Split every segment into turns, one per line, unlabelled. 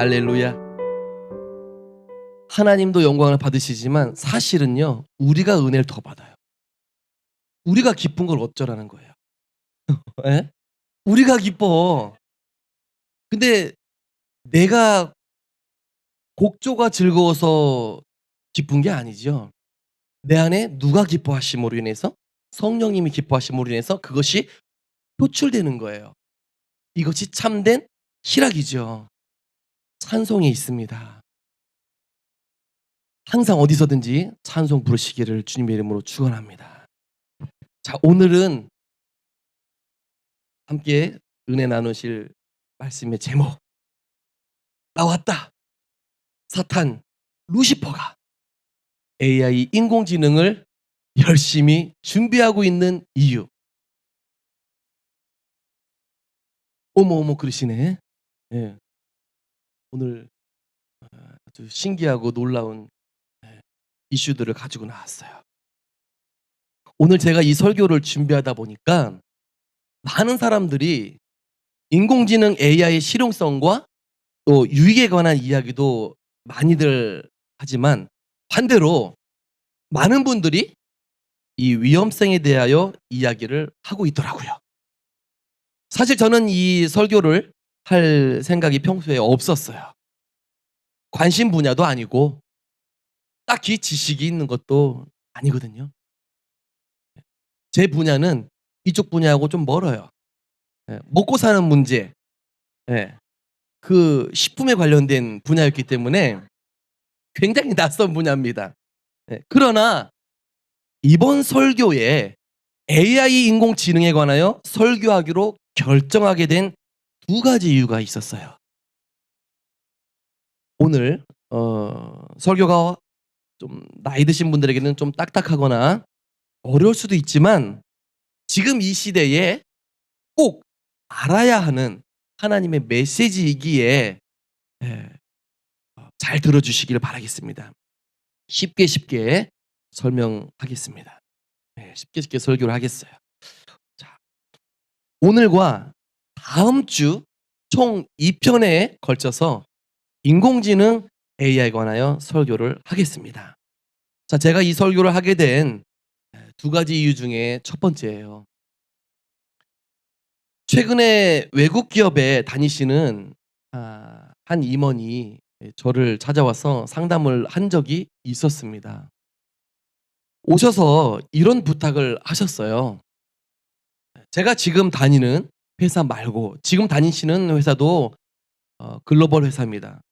할렐루야. 하나님도 영광을 받으시지만 사실은요, 우리가 은혜를 더 받아요. 우리가 기쁜 걸 어쩌라는 거예요. 예? 우리가 기뻐. 근데 내가 곡조가 즐거워서 기쁜 게 아니죠. 내 안에 누가 기뻐하심으로 인해서, 성령님이 기뻐하심으로 인해서 그것이 표출되는 거예요. 이것이 참된 희락이죠. 찬송에 있습니다. 항상 어디서든지 찬송 부르시기를 주님의 이름으로 축원합니다. 자, 오늘은 함께 은혜 나누실 말씀의 제목, 나왔다. 사탄 루시퍼가 AI 인공지능을 열심히 준비하고 있는 이유. 어머 그러시네. 예. 오늘 아주 신기하고 놀라운 이슈들을 가지고 나왔어요. 오늘 제가 이 설교를 준비하다 보니까 많은 사람들이 인공지능 AI의 실용성과 또 유익에 관한 이야기도 많이들 하지만, 반대로 많은 분들이 이 위험성에 대하여 이야기를 하고 있더라고요. 사실 저는 이 설교를 할 생각이 평소에 없었어요. 관심 분야도 아니고 딱히 지식이 있는 것도 아니거든요. 제 분야는 이쪽 분야하고 좀 멀어요. 먹고 사는 문제, 그 식품에 관련된 분야였기 때문에 굉장히 낯선 분야입니다. 그러나 이번 설교에 AI 인공지능에 관하여 설교하기로 결정하게 된 두 가지 이유가 있었어요. 오늘 설교가 좀 나이 드신 분들에게는 좀 딱딱하거나 어려울 수도 있지만, 지금 이 시대에 꼭 알아야 하는 하나님의 메시지이기에 잘 들어주시기를 바라겠습니다. 쉽게 설명하겠습니다. 쉽게 설교를 하겠어요. 자, 오늘과 다음 주 총 2편에 걸쳐서 인공지능 AI에 관하여 설교를 하겠습니다. 자, 제가 이 설교를 하게 된 두 가지 이유 중에 첫 번째예요. 최근에 외국 기업에 다니시는 한 임원이 저를 찾아와서 상담을 한 적이 있었습니다. 오셔서 이런 부탁을 하셨어요. 제가 지금 다니는 회사 말고, 지금 다니시는 회사도 글로벌 회사입니다.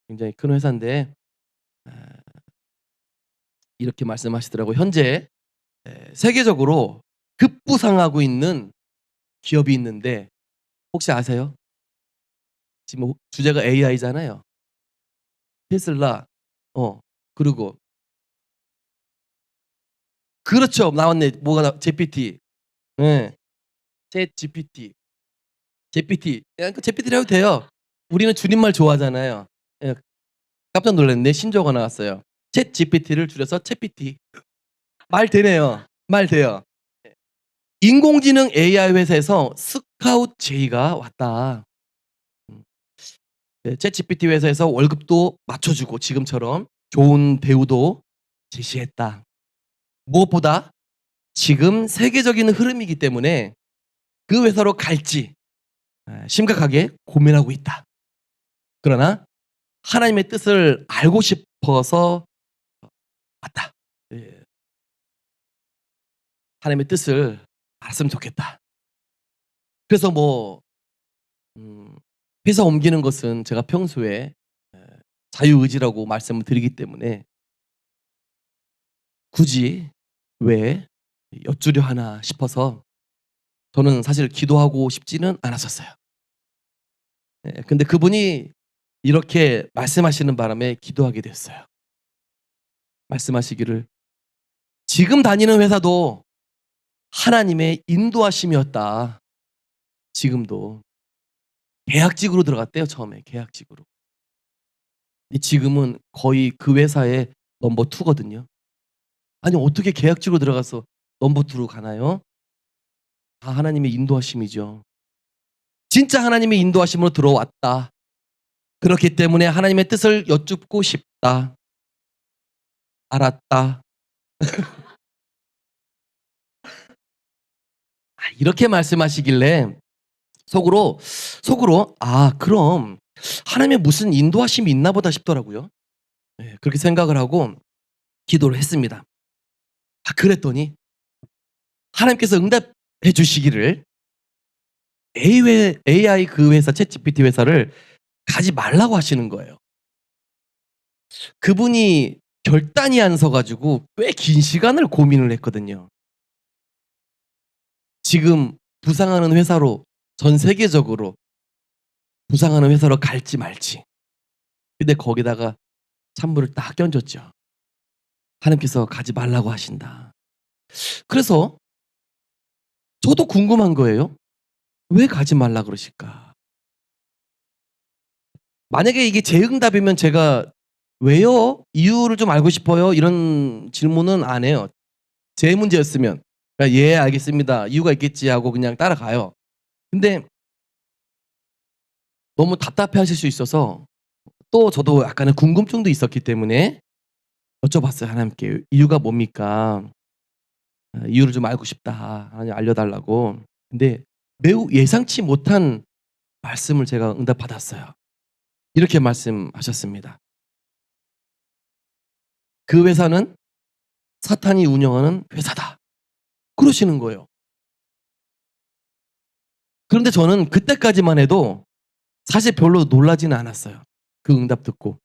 굉장히 큰 회사인데 이렇게 말씀하시더라고요. 현재 세계적으로 급부상하고 있는 기업이 있는데 혹시 아세요? 지금 주제가 AI잖아요. 테슬라, 그리고 그렇죠. 나왔네. GPT. 예. 챗 GPT. 그 GPT라고 해도 돼요. 우리는 줄임말 좋아하잖아요. 예. 깜짝 놀랐네. 신조어가 나왔어요. 챗 GPT를 줄여서 챗PT. 말 되네요. 말 돼요. 인공지능 AI 회사에서 스카웃 제의가 왔다. 챗 GPT 회사에서 월급도 맞춰주고 지금처럼 좋은 대우도 제시했다. 무엇보다 지금 세계적인 흐름이기 때문에 그 회사로 갈지 심각하게 고민하고 있다. 그러나 하나님의 뜻을 알고 싶어서 왔다. 하나님의 뜻을 알았으면 좋겠다. 그래서 회사 옮기는 것은 제가 평소에 자유의지라고 말씀을 드리기 때문에 굳이 왜 여쭈려 하나 싶어서 저는 사실 기도하고 싶지는 않았었어요. 근데 그분이 이렇게 말씀하시는 바람에 기도하게 됐어요. 말씀하시기를 지금 다니는 회사도 하나님의 인도하심이었다. 지금도 계약직으로 들어갔대요. 처음에 계약직으로. 지금은 거의 그 회사의 넘버 2거든요. 아니 어떻게 계약직으로 들어가서 넘버 2로 가나요? 다 하나님의 인도하심이죠. 진짜 하나님의 인도하심으로 들어왔다. 그렇기 때문에 하나님의 뜻을 여쭙고 싶다. 알았다. 이렇게 말씀하시길래 속으로 '아 그럼 하나님의 무슨 인도하심이 있나 보다.' 싶더라고요. 예 그렇게 생각을 하고 기도를 했습니다. 그랬더니 하나님께서 응답해 주시기를 AI 그 회사 챗GPT 회사를 가지 말라고 하시는 거예요. 그분이 결단이 안 서 가지고 꽤 긴 시간을 고민을 했거든요. 지금 부상하는 회사로 전 세계적으로 부상하는 회사로 갈지 말지. 근데 거기다가 찬물을 딱 끼얹었죠. 하나님께서 가지 말라고 하신다. 그래서 저도 궁금한 거예요. 왜 가지 말라 그러실까? 만약에 이게 제 응답이면 제가 "왜요? 이유를 좀 알고 싶어요." 이런 질문은 안 해요. 제 문제였으면 그냥 "예 알겠습니다. 이유가 있겠지." 하고 그냥 따라가요. 근데 너무 답답해하실 수 있어서 또 저도 약간의 궁금증도 있었기 때문에 여쭤봤어요 하나님께. "이유가 뭡니까? 이유를 좀 알고 싶다. 하나님 알려 달라고." 근데 매우 예상치 못한 말씀을 제가 응답받았어요. 이렇게 말씀하셨습니다. "그 회사는 사탄이 운영하는 회사다." 그러시는 거예요. 그런데 저는 그때까지만 해도 사실 별로 놀라지는 않았어요. 그 응답 듣고.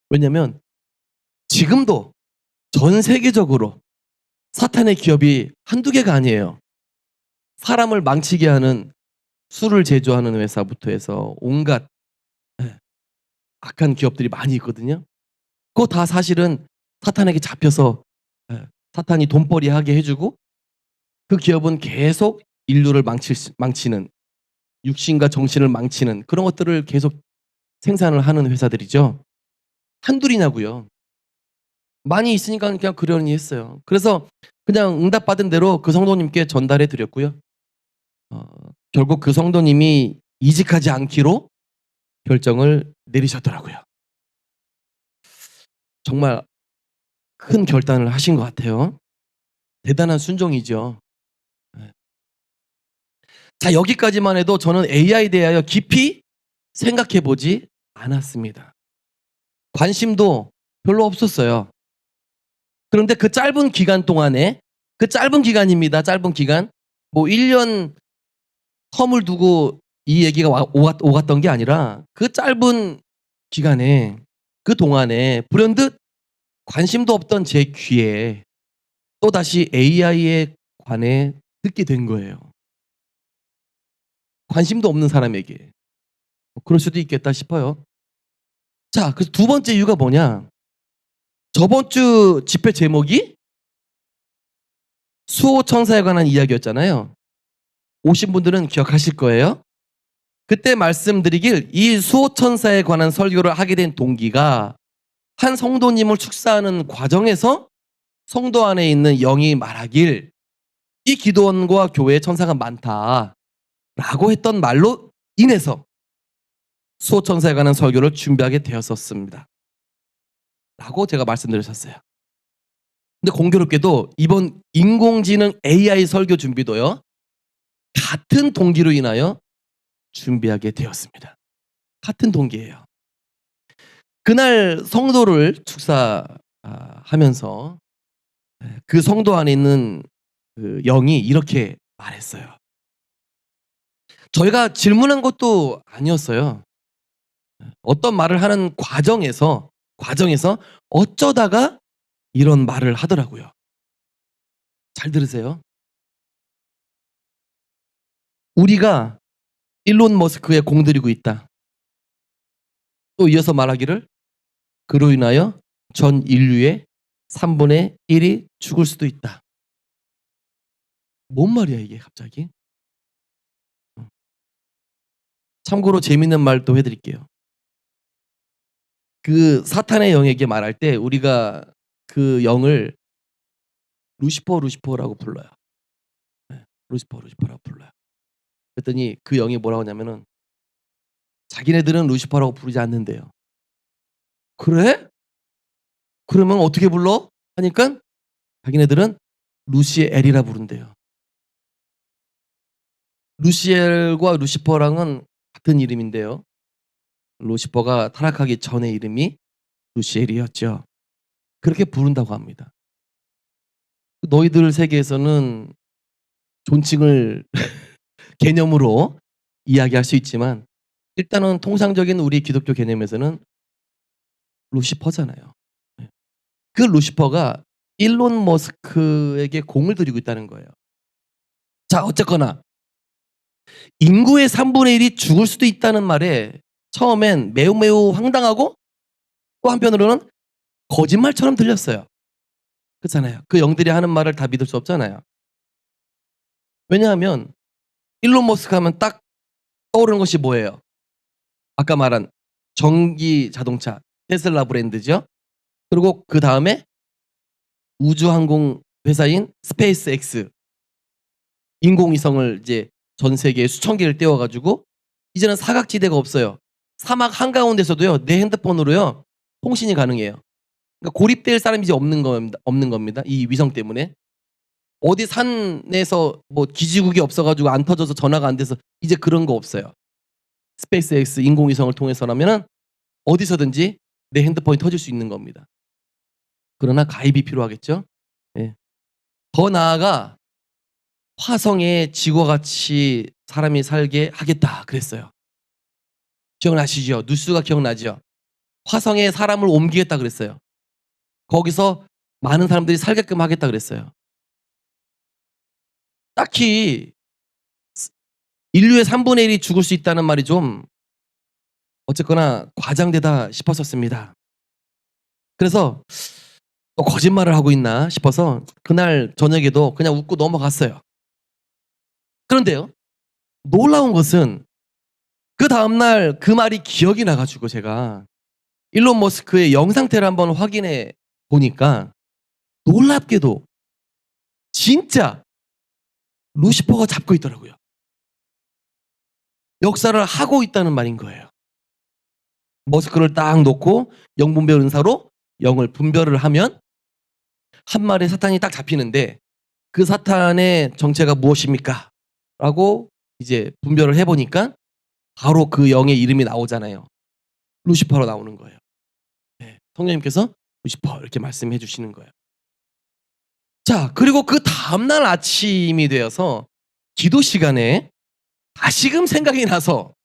왜냐면 지금도 전 세계적으로 사탄의 기업이 한두 개가 아니에요. 사람을 망치게 하는 술을 제조하는 회사부터 해서 온갖 예 악한 기업들이 많이 있거든요. 그거 다 사실은 사탄에게 잡혀서 예 사탄이 돈벌이하게 해 주고 그 기업은 계속 인류를 망치는 육신과 정신을 망치는 그런 것들을 계속 생산을 하는 회사들이죠. 한둘이냐고요. 많이 있으니까 그냥 그러려니 했어요. 그래서 그냥 응답받은 대로 그 성도님께 전달해 드렸고요. 어 결국 그 성도님이 이직하지 않기로 결정을 내리셨더라고요. 정말 큰 결단을 하신 것 같아요. 대단한 순종이죠. 예. 자 여기까지만 해도 저는 AI에 대하여 깊이 생각해 보지 않았습니다. 관심도 별로 없었어요. 그런데 그 짧은 기간 동안에 그 짧은 기간입니다. 짧은 기간. 뭐 1년 텀을 두고 이 얘기가 오갔던 게 아니라 그 짧은 기간에 그동안에 불현듯 관심도 없던 제 귀에 또다시 AI에 관해 듣게 된 거예요. 관심도 없는 사람에게. 그럴 수도 있겠다 싶어요. 자 그래서 두 번째 이유가 뭐냐. 저번 주 집회 제목이 수호천사에 관한 이야기였잖아요. 오신 분들은 기억하실 거예요. 그때 말씀드리길 이 수호천사에 관한 설교를 하게 된 동기가 한 성도님을 축사하는 과정에서 성도 안에 있는 영이 말하길 "이 기도원과 교회에 천사가 많다."라고 했던 말로 인해서 수호천사에 관한 설교를 준비하게 되었었습니다. 라고 제가 말씀드렸었어요. 근데 공교롭게도 이번 인공지능 AI 설교 준비도요. 같은 동기로 인하여 준비하게 되었습니다. 같은 동기예요. 그날 성도를 하면서 그 성도 안에 있는 그 영이 이렇게 말했어요. 저희가 질문한 것도 아니었어요. 어떤 말을 하는 과정에서 어쩌다가 이런 말을 하더라고요. 잘 들으세요. "우리가 일론 머스크에 공들이고 있다." 또 이어서 말하기를 "그로 인하여 전 인류의 3분의 1이 죽을 수도 있다." 뭔 말이야 이게 갑자기? 어. 참고로 재밌는 말 또 해 드릴게요. 그 사탄의 영에게 말할 때 우리가 그 영을 루시퍼라고 불러요. 예. 루시퍼라고 불러요. 그랬더니 그 영이 뭐라고 하냐면은 자기네들은 루시퍼라고 부르지 않는대요. 그래? 그러면 어떻게 불러? 하니까 자기네들은 루시엘이라 부른대요. 루시엘과 루시퍼랑은 같은 이름인데요. 루시퍼가 타락하기 전의 이름이 루시엘이었죠. 그렇게 부른다고 합니다. 너희들 세계에서는 존칭을 개념으로 이야기할 수 있지만 일단은 통상적인 우리 기독교 개념에서는 루시퍼잖아요. 네. 그 루시퍼가 일론 머스크에게 공을 들이고 있다는 거예요. 자, 어쨌거나 인구의 3분의 1이 죽을 수도 있다는 말에 처음엔 매우 황당하고 또 한편으로는 거짓말처럼 들렸어요. 그렇잖아요. 그 영들이 하는 말을 다 믿을 수 없잖아요. 왜냐하면 일론 머스크 하면 딱 떠오르는 것이 뭐예요? 아까 말한 전기 자동차 테슬라 브랜드죠. 그리고 그다음에 우주항공 회사인 스페이스 X 인공위성을 이제 전 세계에 수천 개를 떼어 가지고 이제는 사각지대가 없어요. 사막 한가운데서도요. 내 핸드폰으로요. 통신이 가능해요. 그러니까 고립될 사람이 이제 없는 겁니다. 이 위성 때문에. 어디 산에서 뭐 기지국이 없어 가지고 안 터져서 전화가 안 돼서 이제 그런 거 없어요. 스페이스 X 인공위성을 통해서라면은 어디서든지 내 핸드폰이 터질 수 있는 겁니다. 그러나 가입이 필요하겠죠. 예. 더 나아가 화성에 지구와 같이 사람이 살게 하겠다 그랬어요. 기억나시죠? 뉴스가 기억나죠? 화성에 사람을 옮기겠다 그랬어요. 거기서 많은 사람들이 살게끔 하겠다 그랬어요. 딱히 인류의 3분의 1이 죽을 수 있다는 말이 좀 어쨌거나 과장되다 싶었었습니다. 그래서 또 거짓말을 하고 있나 싶어서 그날 저녁에도 그냥 웃고 넘어갔어요. 그런데요. 놀라운 것은 그 다음날 그 말이 기억이 나가지고 제가 일론 머스크의 영상태를 한번 확인해 보니까 놀랍게도 진짜 루시퍼가 잡고 있더라고요. 역사를 하고 있다는 말인 거예요. 머스크를 딱 놓고 영분별 은사로 영을 분별을 하면 한 마리의 사탄이 딱 잡히는데 그 사탄의 정체가 무엇입니까? 라고 이제 분별을 해보니까 바로 그 영의 이름이 나오잖아요. 루시퍼로 나오는 거예요. 네, 성령님께서 루시퍼 이렇게 말씀해 주시는 거예요. 자, 그리고 그 다음날 아침이 되어서 기도 시간에 다시금 생각이 나서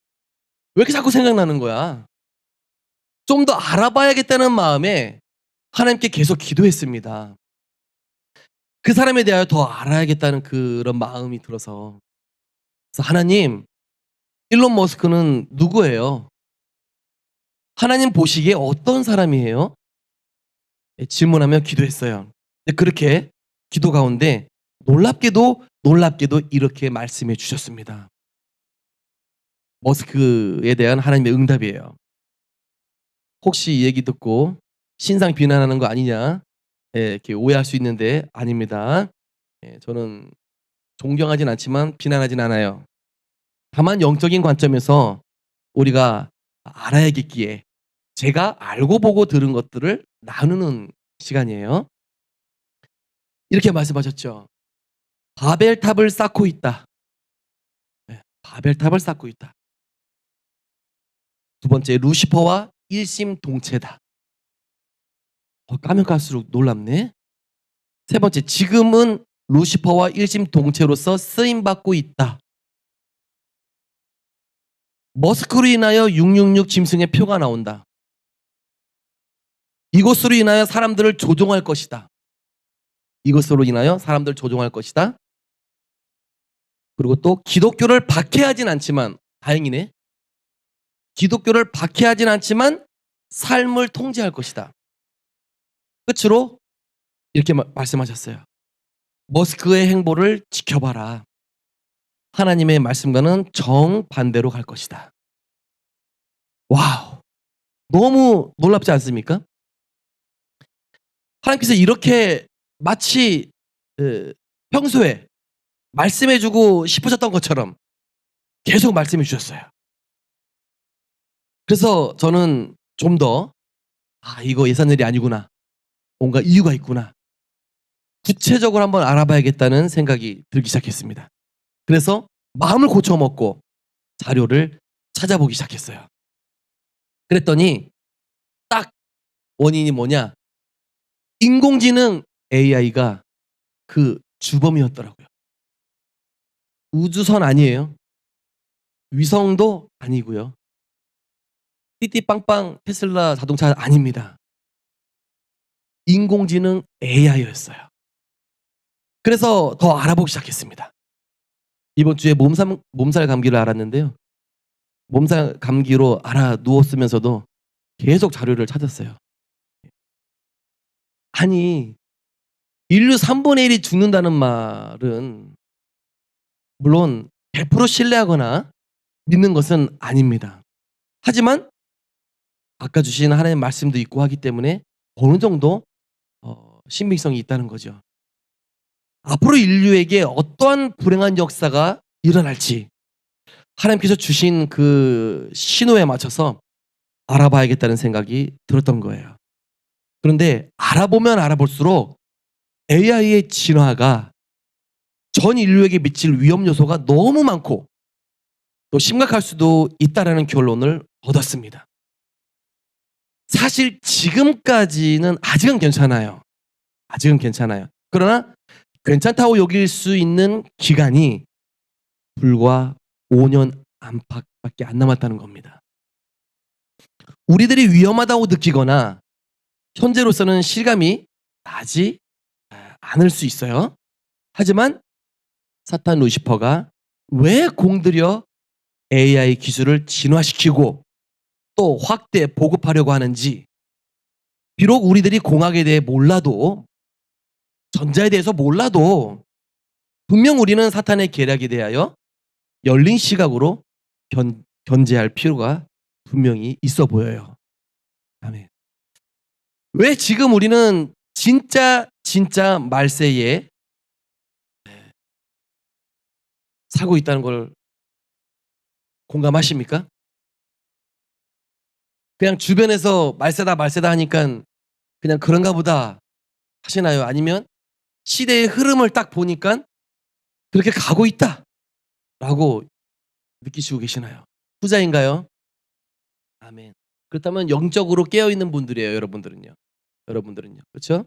왜 이렇게 자꾸 생각나는 거야? 좀 더 알아봐야겠다는 마음에 하나님께 계속 기도했습니다. 그 사람에 대하여 더 알아야겠다는 그런 마음이 들어서. 그래서 하나님, 일론 머스크는 누구예요? 하나님 보시기에 어떤 사람이에요? 질문하며 기도했어요. 그렇게 기도 가운데 놀랍게도 이렇게 말씀해 주셨습니다. 머스크에 대한 하나님의 응답이에요. 혹시 이 얘기 듣고 신상 비난하는 거 아니냐? 이렇게 오해할 수 있는데 아닙니다. 저는 존경하진 않지만 비난하진 않아요. 다만 영적인 관점에서 우리가 알아야겠기에 제가 알고 보고 들은 것들을 나누는 시간이에요. 이렇게 말씀하셨죠. 바벨탑을 쌓고 있다. 바벨탑을 쌓고 있다. 두 번째, 루시퍼와 일심동체다. 까면 깔수록 놀랍네. 세 번째, 지금은 루시퍼와 일심동체로서 쓰임받고 있다. 머스크로 인하여 666 짐승의 표가 나온다. 이것으로 인하여 사람들을 조종할 것이다. 이것으로 인하여 사람들을 조종할 것이다. 그리고 또 기독교를 박해하진 않지만 다행이네. 기독교를 박해하진 않지만 삶을 통제할 것이다. 끝으로 이렇게 말씀하셨어요. 머스크의 행보를 지켜봐라. 하나님의 말씀과는 정반대로 갈 것이다. 와우. 너무 놀랍지 않습니까? 하나님께서 이렇게 마치 평소에 말씀해주고 싶으셨던 것처럼 계속 말씀해 주셨어요. 그래서 저는 좀 더 '아 이거 예산일이 아니구나. 뭔가 이유가 있구나.' 구체적으로 한번 알아봐야겠다는 생각이 들기 시작했습니다. 그래서 마음을 고쳐 먹고 자료를 찾아보기 시작했어요. 그랬더니 딱 원인이 뭐냐? 인공지능 AI가 그 주범이었더라고요. 우주선 아니에요. 위성도 아니고요. 띠띠빵빵 테슬라 자동차 아닙니다. 인공지능 AI였어요. 그래서 더 알아보기 시작했습니다. 이번 주에 몸살 감기를 앓았는데요. 몸살 감기로 알아 누웠으면서도 계속 자료를 찾았어요. 아니 인류 3분의 1이 죽는다는 말은 물론 100% 신뢰하거나 믿는 것은 아닙니다. 하지만 아까 주신 하나님의 말씀도 있고 하기 때문에 어느 정도 신빙성이 있다는 거죠. 앞으로 인류에게 어떠한 불행한 역사가 일어날지 하나님께서 주신 그 신호에 맞춰서 알아봐야겠다는 생각이 들었던 거예요. 그런데 알아보면 알아볼수록 AI의 진화가 전 인류에게 미칠 위험 요소가 너무 많고 또 심각할 수도 있다라는 결론을 얻었습니다. 사실 지금까지는 아직은 괜찮아요. 아직은 괜찮아요. 그러나 괜찮다고 여길 수 있는 기간이 불과 5년 안팎밖에 안 남았다는 겁니다. 우리들이 위험하다고 느끼거나 현재로서는 실감이 나지 않을 수 있어요. 하지만 사탄 루시퍼가 왜 공들여 AI 기술을 진화시키고 또 확대 보급하려고 하는지, 비록 우리들이 공학에 대해 몰라도, 전자에 대해서 몰라도 분명 우리는 사탄의 계략에 대하여 열린 시각으로 견제할 필요가 분명히 있어 보여요. 아멘. 왜 지금 우리는 진짜 말세에 살고 있다는 걸 공감하십니까? 그냥 주변에서 말세다 하니까 그냥 그런가 보다 하시나요? 아니면 시대의 흐름을 딱 보니까 그렇게 가고 있다라고 느끼시고 계시나요? 후자인가요? 아멘. 그렇다면 영적으로 깨어 있는 분들이에요, 여러분들은요. 그렇죠?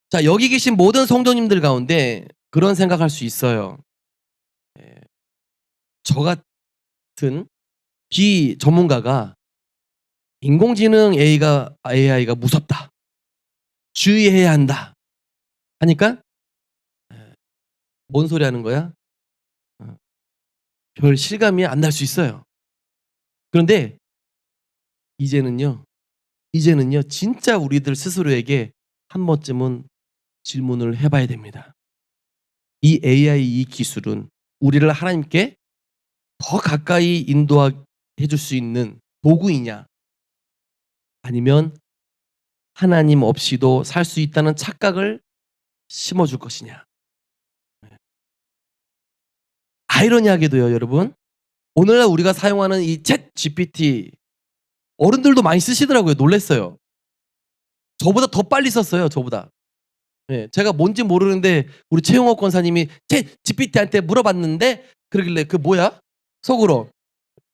자, 여기 계신 모든 성도님들 가운데 그런 생각할 수 있어요. 예. 저 같은 비전문가가 인공지능 AI가 무섭다. 주의해야 한다. 하니까 뭔 소리 하는 거야? 어, 별 실감이 안 날 수 있어요. 그런데 이제는요, 진짜 우리들 스스로에게 한 번쯤은 질문을 해봐야 됩니다. 이 AI 이 기술은 우리를 하나님께 더 가까이 인도해 줄 수 있는 도구이냐? 아니면 하나님 없이도 살 수 있다는 착각을 심어줄 것이냐? 아이러니하게도요, 여러분. 오늘날 우리가 사용하는 이 챗 GPT 어른들도 많이 쓰시더라고요. 놀랐어요. 저보다 더 빨리 썼어요, 저보다. 예, 제가 뭔지 모르는데 우리 최용옥 권사님이 챗 GPT한테 물어봤는데 그러길래 그 뭐야? 속으로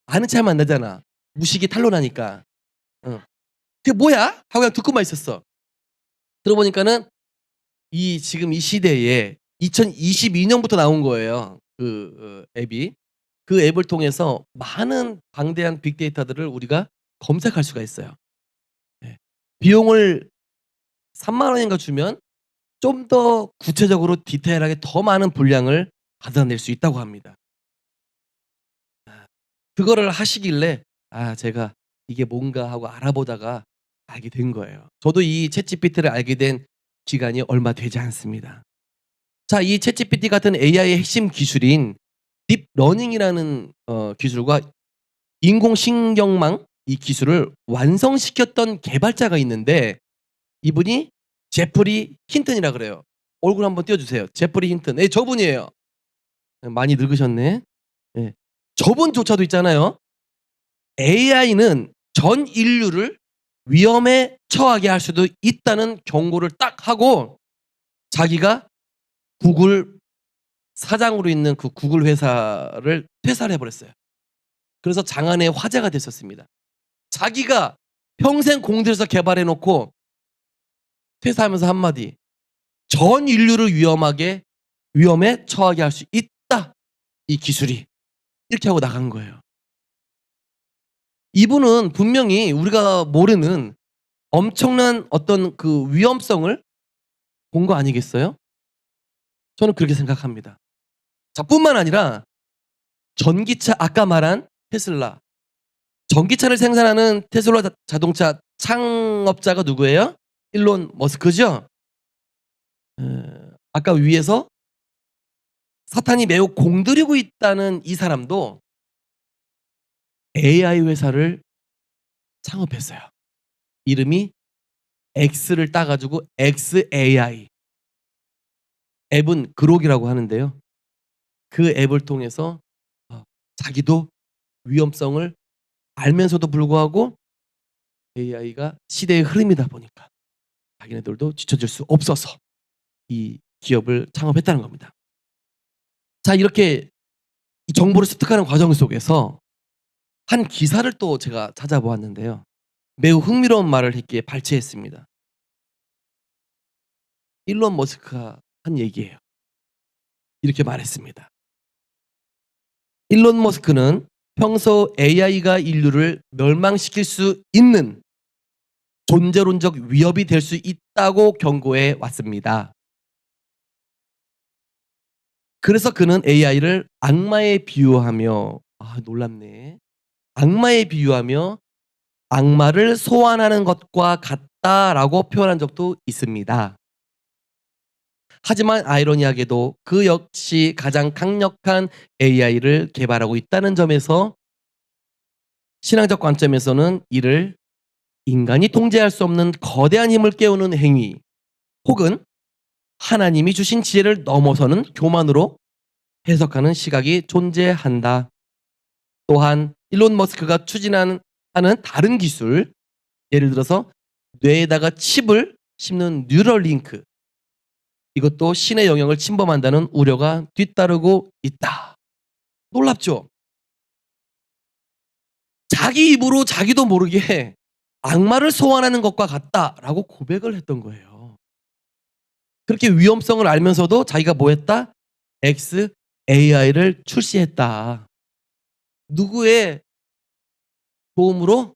아는 체하면 안 되잖아. 무식이 탄로나니까. 그게 뭐야? 하고 그냥 듣고만 있었어. 들어보니까는 지금 이 시대에 2022년부터 나온 거예요. 그 앱이. 그 앱을 통해서 많은 방대한 빅데이터들을 우리가 검색할 수가 있어요. 예. 비용을 3만 원인가 주면 좀 더 구체적으로 디테일하게 더 많은 분량을 받아낼 수 있다고 합니다. 그거를 하시길래 제가 이게 뭔가 하고 알아보다가 알게 된 거예요. 저도 이 챗GPT를 알게 된 기간이 얼마 되지 않습니다. 자, 이 챗GPT 같은 AI의 핵심 기술인 딥러닝이라는 기술과 인공신경망 이 기술을 완성시켰던 개발자가 있는데 이분이 제프리 힌튼이라 그래요. 얼굴 한번 띄워주세요. 제프리 힌튼. 네, 저분이에요. 많이 늙으셨네. 네. 저분조차도 있잖아요. AI는 전 인류를 위험에 처하게 할 수도 있다는 경고를 딱 하고 자기가 구글 사장으로 있는 그 구글 회사를 퇴사를 해버렸어요. 그래서 장안의 화제가 됐었습니다. 자기가 평생 공들여서 개발해놓고 퇴사하면서 한마디, 전 인류를 위험에 처하게 할 수 있다, 이 기술이. 이렇게 하고 나간 거예요. 이분은 분명히 우리가 모르는 엄청난 어떤 그 위험성을 본 거 아니겠어요? 저는 그렇게 생각합니다. 자, 뿐만 아니라 전기차, 아까 말한 테슬라, 전기차를 생산하는 테슬라 자동차 창업자가 누구예요? 일론 머스크죠? 아까 위에서 사탄이 매우 공들이고 있다는 이 사람도 AI 회사를 창업했어요. 이름이 X를 따가지고 XAI. 앱은 그록이라고 하는데요. 그 앱을 통해서 자기도 위험성을 알면서도 불구하고 AI가 시대의 흐름이다 보니까 자기네들도 뒤처질 수 없어서 이 기업을 창업했다는 겁니다. 자, 이렇게 이 정보를 습득하는 과정 속에서 한 기사를 또 제가 찾아보았는데요. 매우 흥미로운 말을 했기에 발췌했습니다. 일론 머스크가 한 얘기예요. 이렇게 말했습니다. 일론 머스크는 평소 AI가 인류를 멸망시킬 수 있는 존재론적 위협이 될 수 있다고 경고해 왔습니다. 그래서 그는 AI를 악마에 비유하며, 놀랍네. 악마에 비유하며 악마를 소환하는 것과 같다라고 표현한 적도 있습니다. 하지만 아이러니하게도 그 역시 가장 강력한 AI를 개발하고 있다는 점에서 신앙적 관점에서는 이를 인간이 통제할 수 없는 거대한 힘을 깨우는 행위, 혹은 하나님이 주신 지혜를 넘어서는 교만으로 해석하는 시각이 존재한다. 또한 일론 머스크가 추진하는 다른 기술, 예를 들어서 뇌에다가 칩을 심는 뉴럴링크, 이것도 신의 영역을 침범한다는 우려가 뒤따르고 있다. 놀랍죠? 자기 입으로 자기도 모르게 악마를 소환하는 것과 같다라고 고백을 했던 거예요. 그렇게 위험성을 알면서도 자기가 뭐 했다? XAI를 출시했다. 누구의 도움으로?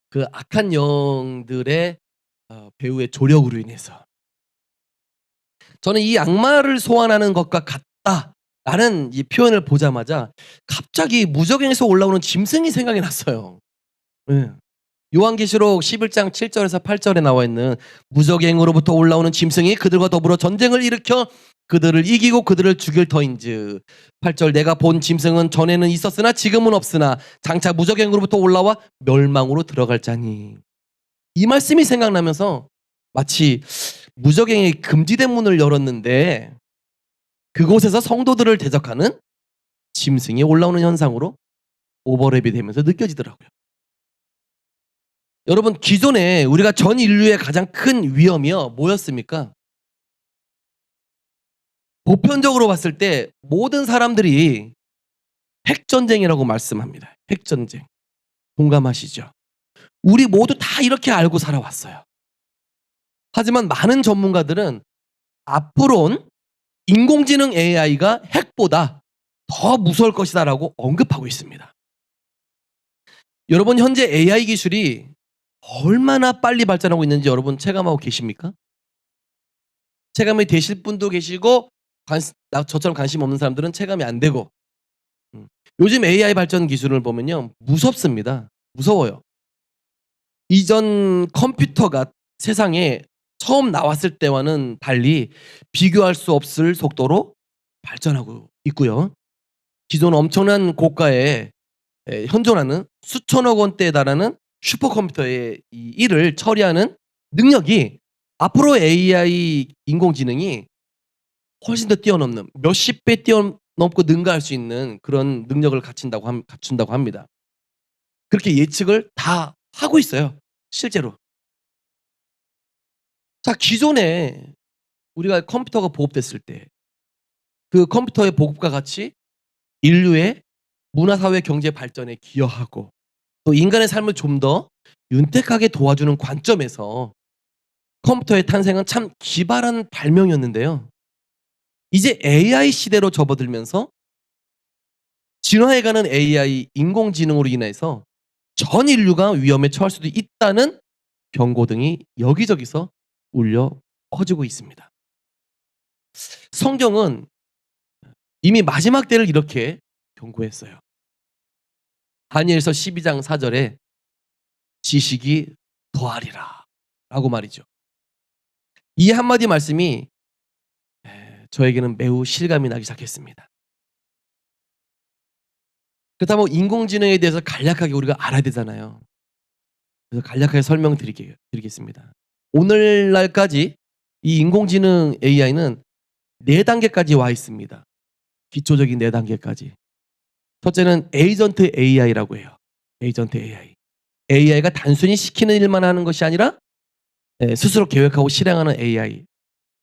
그 악한 영들의 배우의 조력으로 인해서. 저는 이 악마를 소환하는 것과 같다라는 이 표현을 보자마자 갑자기 무적행에서 올라오는 짐승이 생각이 났어요. 네. 요한계시록 11장 7절에서 8절에 나와 있는 무적행으로부터 올라오는 짐승이 그들과 더불어 전쟁을 일으켜 그들을 이기고 그들을 죽일 터인즉. 8절, 내가 본 짐승은 전에는 있었으나 지금은 없으나 장차 무적행으로부터 올라와 멸망으로 들어갈 자니. 이 말씀이 생각나면서 마치 무적행이 금지된 문을 열었는데 그곳에서 성도들을 대적하는 짐승이 올라오는 현상으로 오버랩이 되면서 느껴지더라고요. 여러분, 기존에 우리가 전 인류의 가장 큰 위험이요, 뭐였습니까? 보편적으로 봤을 때 모든 사람들이 핵전쟁이라고 말씀합니다. 핵전쟁. 공감하시죠? 우리 모두 다 이렇게 알고 살아왔어요. 하지만 많은 전문가들은 앞으로는 인공지능 AI가 핵보다 더 무서울 것이다라고 언급하고 있습니다. 여러분, 현재 AI 기술이 얼마나 빨리 발전하고 있는지 여러분 체감하고 계십니까? 체감이 되실 분도 계시고 저처럼 관심 없는 사람들은 체감이 안 되고. 요즘 AI 발전 기술을 보면요, 무섭습니다. 무서워요. 이전 컴퓨터가 세상에 처음 나왔을 때와는 달리 비교할 수 없을 속도로 발전하고 있고요. 기존 엄청난 고가에 현존하는 수천억 원대에 달하는 슈퍼컴퓨터의 이 일을 처리하는 능력이 앞으로 AI 인공지능이 훨씬 더 뛰어넘는 몇십 배 뛰어넘고 능가할 수 있는 그런 능력을 갖춘다고 합니다. 그렇게 예측을 다 하고 있어요, 실제로. 자, 기존에 우리가 컴퓨터가 보급됐을 때 그 컴퓨터의 보급과 같이 인류의 문화, 사회, 경제 발전에 기여하고 또 인간의 삶을 좀 더 윤택하게 도와주는 관점에서 컴퓨터의 탄생은 참 기발한 발명이었는데요. 이제 AI 시대로 접어들면서 진화해가는 AI, 인공지능으로 인해서 전 인류가 위험에 처할 수도 있다는 경고등이 여기저기서 울려 퍼지고 있습니다. 성경은 이미 마지막 때를 이렇게 경고했어요. 다니엘서 12장 4절에 지식이 더하리라 라고 말이죠. 이 한마디 말씀이 저에게는 매우 실감이 나기 시작했습니다. 그렇다면 인공지능에 대해서 간략하게 우리가 알아야 되잖아요. 그래서 간략하게 설명드리겠습니다. 오늘날까지 이 인공지능 AI는 4단계까지 와 있습니다. 기초적인 4단계까지. 첫째는 에이전트 AI라고 해요. 에이전트 AI. AI가 단순히 시키는 일만 하는 것이 아니라 스스로 계획하고 실행하는 AI.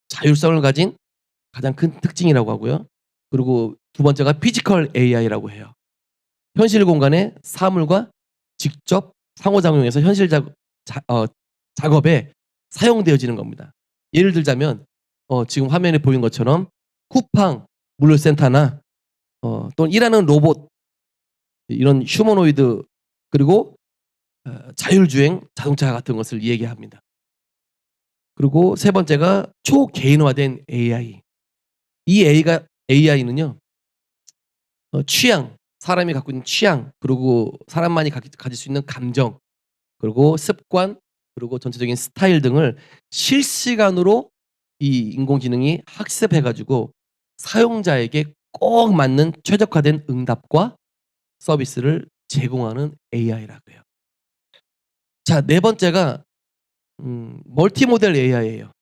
자율성을 가진 가장 큰 특징이라고 하고요. 그리고 두 번째가 피지컬 AI라고 해요. 현실 공간의 사물과 직접 상호작용해서 현실 작업에 사용되어지는 겁니다. 예를 들자면 지금 화면에 보인 것처럼 쿠팡 물류센터나 또는 일하는 로봇 이런 휴머노이드 그리고 자율주행 자동차 같은 것을 얘기합니다. 그리고 세 번째가 초개인화된 AI. 이 AI는요 취향, 사람이 갖고 있는 취향, 그리고 사람만이 가질 수 있는 감정, 그리고 습관, 그리고 전체적인 스타일 등을 실시간으로 이 인공지능이 학습해 가지고 사용자에게 꼭 맞는 최적화된 응답과 서비스를 제공하는 AI라고 해요. 자, 네 번째가 멀티모델 AI예요.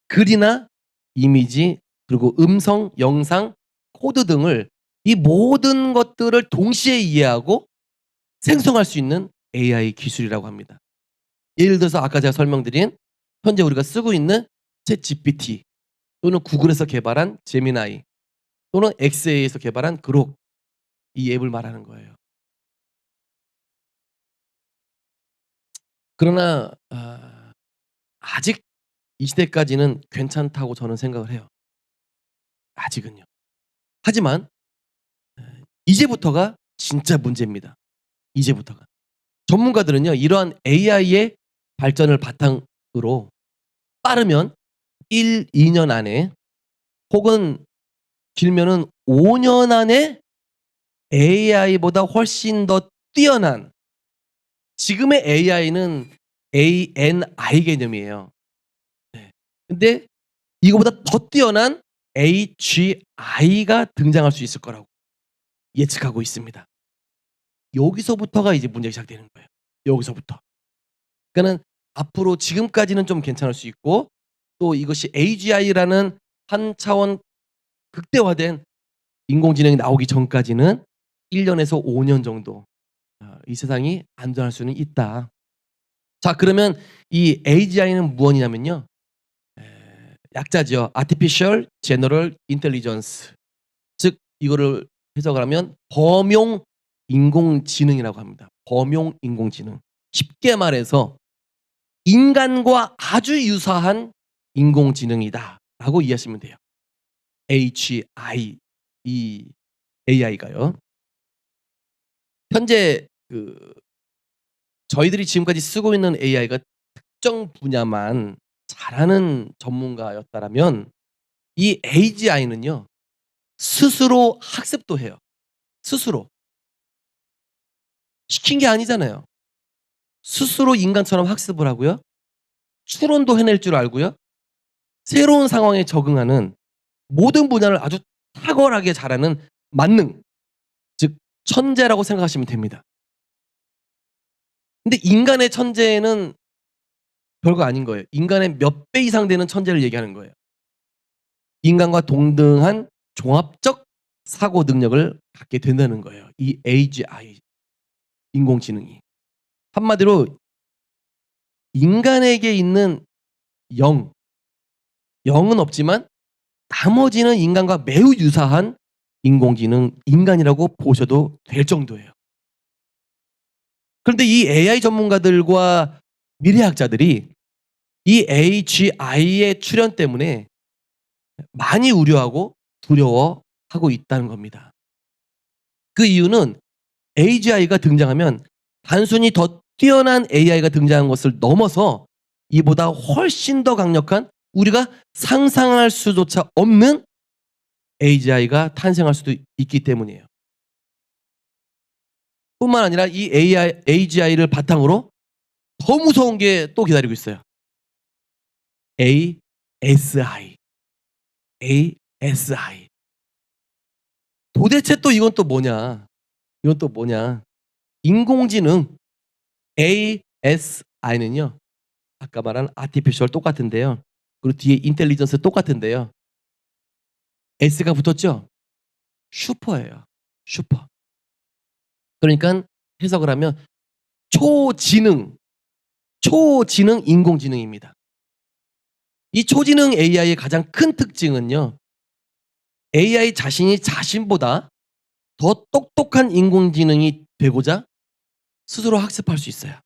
글이나 이미지, 그리고 음성, 영상, 코드 등을 이 모든 것들을 동시에 이해하고 생성할 수 있는 AI 기술이라고 합니다. 예를 들어서 아까 제가 설명드린 현재 우리가 쓰고 있는 챗GPT 또는 구글에서 개발한 제미나이 또는 엑스에이에서 개발한 그록 이 앱을 말하는 거예요. 그러나 아직 이 시대까지는 괜찮다고 저는 생각을 해요. 아직은요. 하지만 이제부터가 진짜 문제입니다. 이제부터가. 전문가들은요. 이러한 AI의 발전을 바탕으로 빠르면 1-2년 안에 혹은 길면은 5년 안에 AI보다 훨씬 더 뛰어난 지금의 AI는 ANI 개념이에요. 네. 근데 이거보다 더 뛰어난 AGI가 등장할 수 있을 거라고 예측하고 있습니다. 여기서부터가 이제 문제가 시작되는 거예요. 여기서부터. 그러니까는 앞으로 지금까지는 좀 괜찮을 수 있고 또 이것이 AGI라는 한 차원 극대화된 인공지능이 나오기 전까지는 1 년에서 5년 정도 이 세상이 안전할 수는 있다. 자, 그러면 이 AGI는 무엇이냐면요. 약자죠. Artificial General Intelligence. 즉 이거를 해석을 하면 범용 인공지능이라고 합니다. 범용 인공지능. 쉽게 말해서 인간과 아주 유사한 인공지능이다라고 이해하시면 돼요. HI 이 AI가요. 현재 저희들이 지금까지 쓰고 있는 AI가 특정 분야만 잘하는 전문가였다라면 이 AGI는요. 스스로 학습도 해요. 스스로. 시킨 게 아니잖아요. 스스로 인간처럼 학습을 하고요. 추론도 해낼 줄 알고요. 새로운 상황에 적응하는 모든 분야를 아주 탁월하게 잘하는 만능, 즉 천재라고 생각하시면 됩니다. 근데 인간의 천재는 별거 아닌 거예요. 인간의 몇 배 이상 되는 천재를 얘기하는 거예요. 인간과 동등한 종합적 사고 능력을 갖게 된다는 거예요. 이 AGI 인공지능이. 한마디로 인간에게 있는 영은 없지만 나머지는 인간과 매우 유사한 인공지능, 인간이라고 보셔도 될 정도예요. 그런데 이 AI 전문가들과 미래학자들이 이 AGI의 출현 때문에 많이 우려하고 두려워하고 있다는 겁니다. 그 이유는 AGI가 등장하면 단순히 더 뛰어난 AI가 등장한 것을 넘어서 이보다 훨씬 더 강력한 우리가 상상할 수조차 없는 AGI가 탄생할 수도 있기 때문이에요. 뿐만 아니라 이 AGI를 바탕으로 더 무서운 게 또 기다리고 있어요. ASI. ASI. 도대체 또 이건 또 뭐냐? 이건 또 뭐냐? 인공지능 ASI는요. 아까 말한 아티피셜 똑같은데요. 그리고 뒤에 인텔리전스 똑같은데요. S가 붙었죠? 슈퍼예요. 슈퍼. 그러니까 해석을 하면 초지능 인공지능입니다. 이 초지능 AI의 가장 큰 특징은요. AI 자신이 자신보다 더 똑똑한 인공지능이 되고자 스스로 학습할 수 있어요.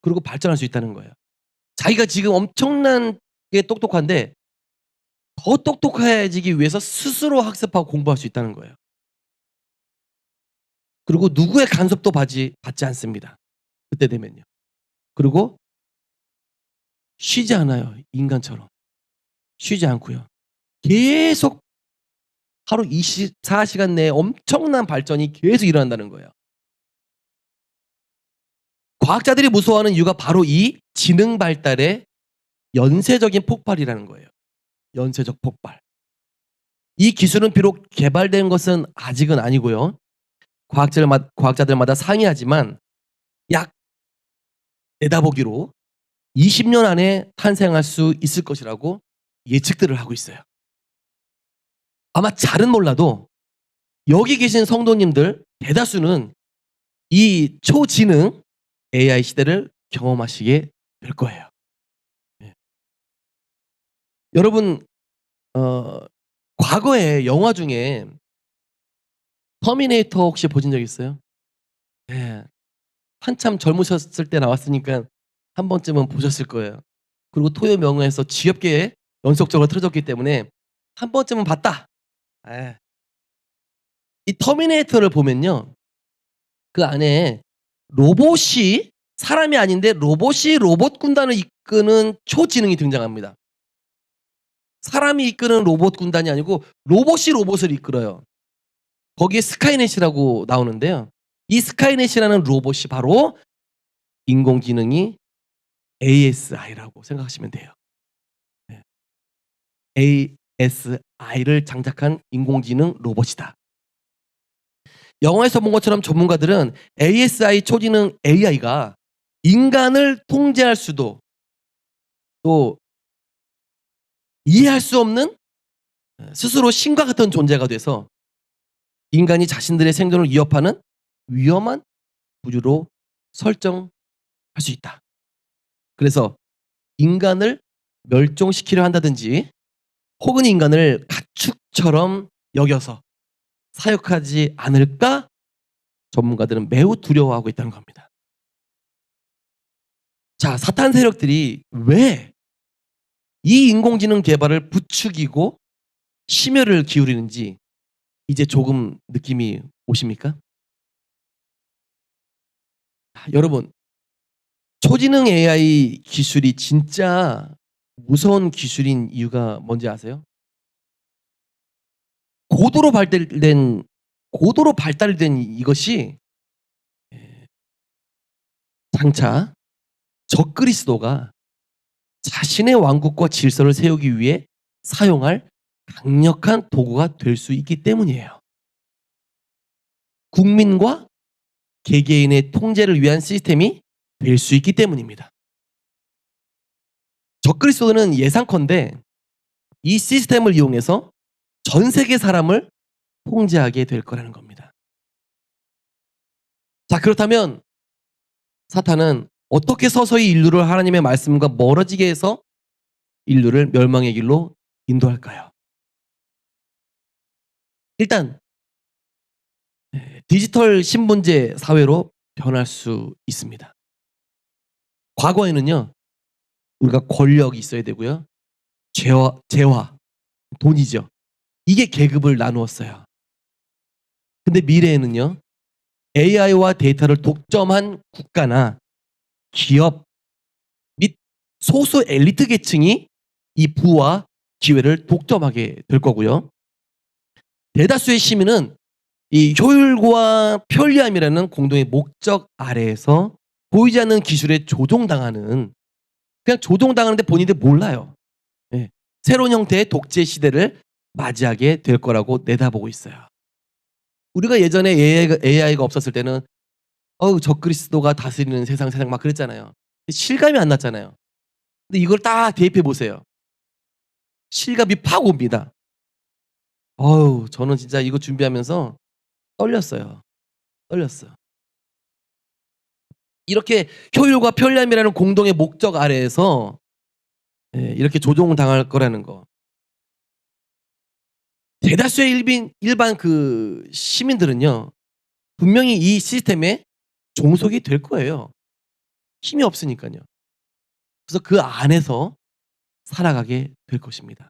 그리고 발전할 수 있다는 거예요. 자기가 지금 엄청나게 똑똑한데 더 똑똑해지기 위해서 스스로 학습하고 공부할 수 있다는 거예요. 그리고 누구의 간섭도 받지 않습니다. 그때 되면요. 그리고 쉬지 않아요. 인간처럼. 쉬지 않고요. 계속 하루 24시간 내에 엄청난 발전이 계속 일어난다는 거예요. 과학자들이 무서워하는 이유가 바로 이 지능 발달의 연쇄적인 폭발이라는 거예요. 연쇄적 폭발. 이 기술은 비록 개발된 것은 아직은 아니고요. 과학자들마다 상이하지만 약 내다보기로 20년 안에 탄생할 수 있을 것이라고 예측들을 하고 있어요. 아마 잘은 몰라도 여기 계신 성도님들 대다수는 이 초지능 AI 시대를 경험하시게 될 거예요. 네. 여러분 과거에 영화 중에 터미네이터 혹시 보신 적 있어요? 네. 한참 젊으셨을 때 나왔으니까 한 번쯤은 보셨을 거예요. 그리고 토요 명화에서 지겹게 연속적으로 틀어졌기 때문에 한 번쯤은 봤다. 예. 이 터미네이터를 보면요. 그 안에 로봇이 사람이 아닌데 로봇이 로봇 군단을 이끄는 초지능이 등장합니다. 사람이 이끄는 로봇 군단이 아니고 로봇이 로봇을 이끌어요. 거기에 스카이넷이라고 나오는데요. 이 스카이넷이라는 로봇이 바로 인공지능이 ASI라고 생각하시면 돼요. 네. ASI를 장착한 인공지능 로봇이다. 영화에서 본 것처럼 전문가들은 ASI 초지능 AI가 인간을 통제할 수도 또 이해할 수 없는 스스로 신과 같은 존재가 돼서 인간이 자신들의 생존을 위협하는 위험한 부류로 설정할 수 있다. 그래서 인간을 멸종시키려 한다든지 혹은 인간을 가축처럼 여겨서 사육하지 않을까 전문가들은 매우 두려워하고 있다는 겁니다. 자, 사탄 세력들이 왜 이 인공지능 개발을 부추기고 심혈을 기울이는지 이제 조금 느낌이 오십니까? 여러분, 초지능 AI 기술이 진짜 무서운 기술인 이유가 뭔지 아세요? 고도로 발달된 이것이 장차 적그리스도가 자신의 왕국과 질서를 세우기 위해 사용할 강력한 도구가 될 수 있기 때문이에요. 국민과 개개인의 통제를 위한 시스템이 될 수 있기 때문입니다. 적그리스도는 예상컨대 이 시스템을 이용해서 전 세계 사람을 통제하게 될 거라는 겁니다. 자, 그렇다면 사탄은 어떻게 서서히 인류를 하나님의 말씀과 멀어지게 해서 인류를 멸망의 길로 인도할까요? 일단 디지털 신분제 사회로 변할 수 있습니다. 과거에는요, 우리가 권력이 있어야 되고요. 재화, 돈이죠. 이게 계급을 나누었어요. 근데 미래에는요, AI와 데이터를 독점한 국가나 기업 및 소수 엘리트 계층이 이 부와 기회를 독점하게 될 거고요. 대다수의 시민은 이 효율과 편리함이라는 공동의 목적 아래에서 보이지 않는 기술에 조종당하는, 그냥 조종당하는데 본인들 몰라요. 예. 새로운 형태의 독재 시대를 맞이하게 될 거라고 내다보고 있어요. 우리가 예전에 AI가 없었을 때는 적그리스도가 다스리는 세상 막 그랬잖아요. 실감이 안 났잖아요. 근데 이걸 딱 대입해 보세요. 실감이 팍 옵니다. 저는 진짜 이거 준비하면서 떨렸어요. 떨렸어. 이렇게 효율과 편리함이라는 공동의 목적 아래에서 이렇게 조종당할 거라는 거. 대다수의 일반 그 시민들은요, 분명히 이 시스템에 종속이 될 거예요. 힘이 없으니까요. 그래서 그 안에서 살아가게 될 것입니다.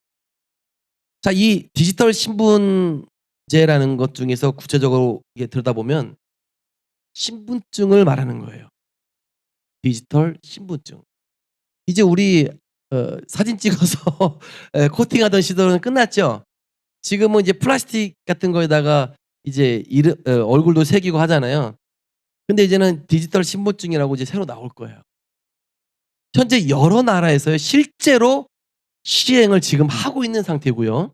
자, 이 디지털 신분제라는 것 중에서 구체적으로 이게 들여다보면 신분증을 말하는 거예요. 디지털 신분증. 이제 우리 사진 찍어서 코팅하던 시절은 끝났죠. 지금은 이제 플라스틱 같은 거에다가 이제 얼굴도 새기고 하잖아요. 근데 이제는 디지털 신분증이라고 이제 새로 나올 거예요. 현재 여러 나라에서 실제로 시행을 지금 하고 있는 상태고요.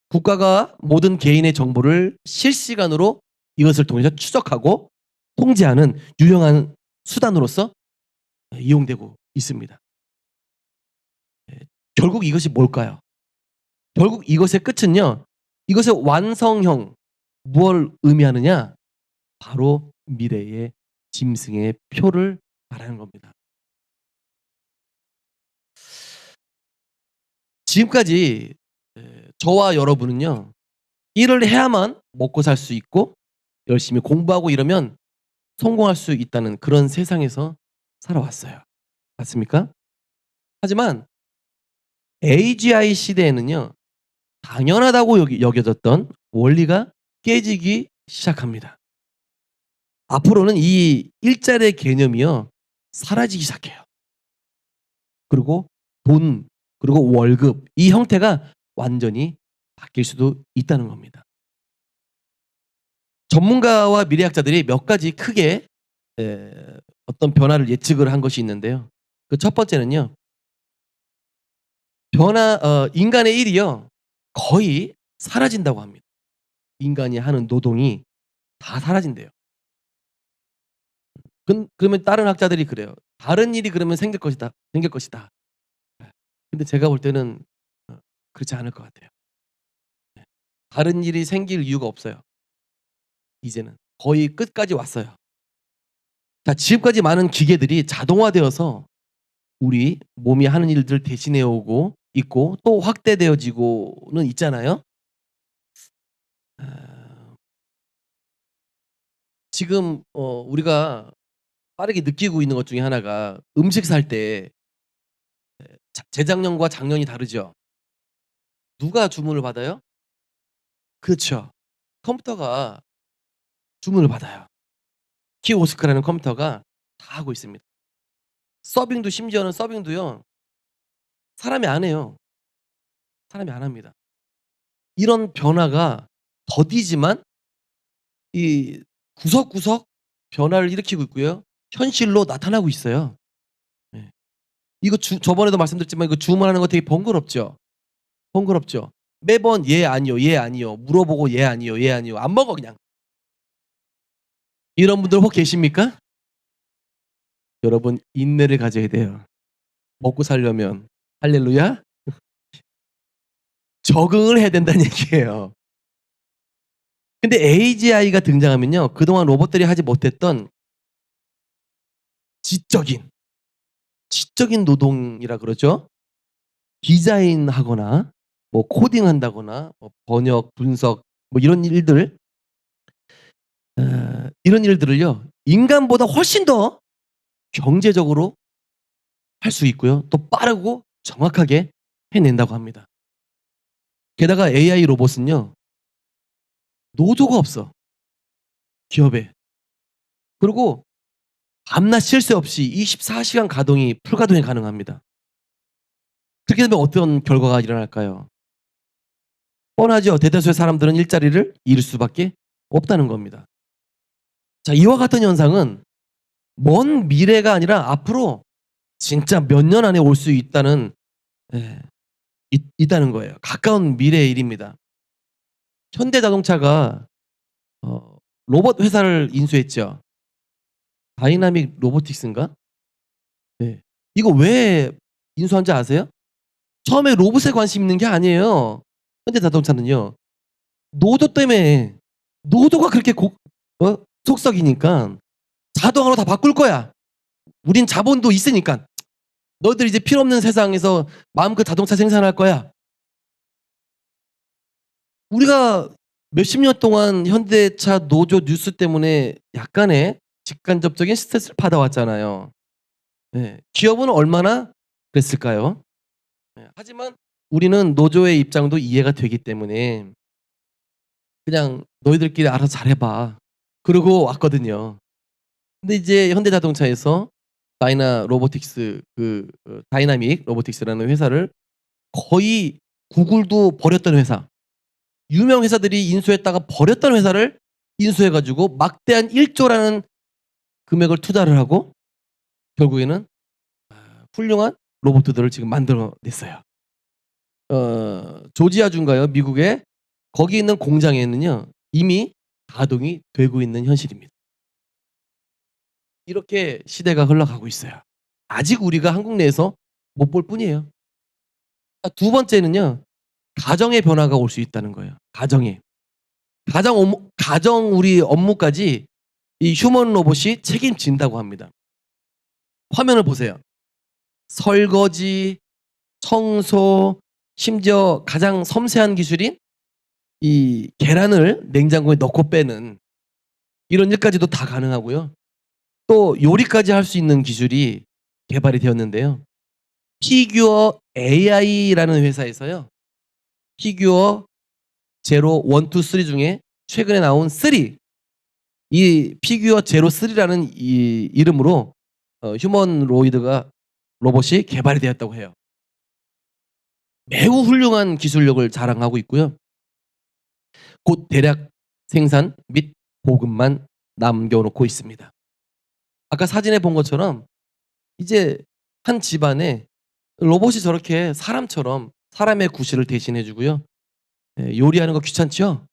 국가가 모든 개인의 정보를 실시간으로 이것을 통해서 추적하고 통제하는 유용한 수단으로서 이용되고 있습니다. 결국 이것이 뭘까요? 결국 이것의 끝은요, 이것의 완성형, 무엇을 의미하느냐? 바로 미래의 짐승의 표를 말하는 겁니다. 지금까지 저와 여러분은요, 일을 해야만 먹고 살 수 있고 열심히 공부하고 이러면 성공할 수 있다는 그런 세상에서 살아왔어요. 맞습니까? 하지만 AGI 시대에는요, 당연하다고 여겨졌던 원리가 깨지기 시작합니다. 앞으로는 이 일자리의 개념이요, 사라지기 시작해요. 그리고 돈, 그리고 월급, 이 형태가 완전히 바뀔 수도 있다는 겁니다. 전문가와 미래학자들이 몇 가지 크게 어떤 변화를 예측을 한 것이 있는데요. 그 첫 번째는요, 인간의 일이요, 거의 사라진다고 합니다. 인간이 하는 노동이 다 사라진대요. 그러면 다른 학자들이 그래요. 다른 일이 그러면 생길 것이다. 생길 것이다. 근데 제가 볼 때는 그렇지 않을 것 같아요. 다른 일이 생길 이유가 없어요. 이제는 거의 끝까지 왔어요. 자, 지금까지 많은 기계들이 자동화되어서 우리 몸이 하는 일들을 대신해 오고 있고 또 확대되어지고는 있잖아요. 아, 지금 우리가 빠르게 느끼고 있는 것 중에 하나가 음식 살 때 재작년과 작년이 다르죠. 누가 주문을 받아요? 그렇죠. 컴퓨터가 주문을 받아요. 키오스크라는 컴퓨터가 다 하고 있습니다. 심지어는 서빙도요, 사람이 안 해요. 사람이 안 합니다. 이런 변화가 더디지만 이 구석구석 변화를 일으키고 있고요. 현실로 나타나고 있어요. 예. 이거 저번에도 말씀드렸지만 이거 주문하는 거 되게 번거롭죠. 번거롭죠. 매번 "예, 아니요. 예, 아니요." 물어보고 "예, 아니요. 예, 아니요." 안 먹어 그냥. 이런 분들 혹 계십니까? 여러분, 인내를 가져야 돼요. 먹고 살려면. 할렐루야. 적응을 해야 된다는 얘기예요. 근데 AGI가 등장하면요. 그동안 로봇들이 하지 못했던 지적인, 지적인 노동이라 그러죠. 디자인하거나 뭐 코딩한다거나 뭐 번역, 분석 뭐 이런 일들 이런 일들을요. 인간보다 훨씬 더 경제적으로 할 수 있고요. 또 빠르고 정확하게 해낸다고 합니다. 게다가 AI 로봇은요. 노조가 없어. 기업에. 그리고 밤낮 쉴 새 없이 24시간 가동이 풀가동이 가능합니다. 그렇게 되면 어떤 결과가 일어날까요? 뻔하죠. 대다수의 사람들은 일자리를 잃을 수밖에 없다는 겁니다. 자, 이와 같은 현상은 먼 미래가 아니라 앞으로 진짜 몇 년 안에 올 수 있다는 예, 있다는 거예요. 가까운 미래의 일입니다. 현대자동차가 로봇 회사를 인수했죠. 다이나믹 로보틱스인가? 네. 이거 왜 인수한지 아세요? 처음에 로봇에 관심 있는 게 아니에요. 현대자동차는요. 노조 때문에 노조가 그렇게 속썩이니까 자동화로 다 바꿀 거야. 우린 자본도 있으니까. 너희들 이제 필요 없는 세상에서 마음껏 자동차 생산할 거야. 우리가 몇십 년 동안 현대차 노조 뉴스 때문에 약간의 직간접적인 스트레스를 받아왔잖아요. 네. 기업은 얼마나 그랬을까요? 네. 하지만 우리는 노조의 입장도 이해가 되기 때문에 그냥 너희들끼리 알아서 잘해봐. 그러고 왔거든요. 근데 이제 현대자동차에서 다이나믹 로보틱스라는 회사를 거의 구글도 버렸던 회사, 유명 회사들이 인수했다가 버렸던 회사를 인수해가지고 막대한 1조라는 금액을 투자를 하고 결국에는 훌륭한 로봇들을 지금 만들어냈어요. 조지아주인가요? 미국에 거기 있는 공장에는요 이미 가동이 되고 있는 현실입니다. 이렇게 시대가 흘러가고 있어요. 아직 우리가 한국 내에서 못 볼 뿐이에요. 두 번째는요 가정의 변화가 올 수 있다는 거예요. 가정에 가정 우리 업무까지 이 휴먼 로봇이 책임진다고 합니다. 화면을 보세요. 설거지, 청소, 심지어 가장 섬세한 기술인 이 계란을 냉장고에 넣고 빼는 이런 일까지도 다 가능하고요. 또 요리까지 할 수 있는 기술이 개발이 되었는데요. 피규어 AI라는 회사에서요. 피규어 제로 1, 2, 3 중에 최근에 나온 3, 이 피규어 제로 3라는 이 이름으로 휴머노이드가 로봇이 개발이 되었다고 해요. 매우 훌륭한 기술력을 자랑하고 있고요. 곧 대략 생산 및 보급만 남겨놓고 있습니다. 아까 사진에 본 것처럼 이제 한 집안에 로봇이 저렇게 사람처럼 사람의 구실을 대신해 주고요. 요리하는 거 귀찮죠?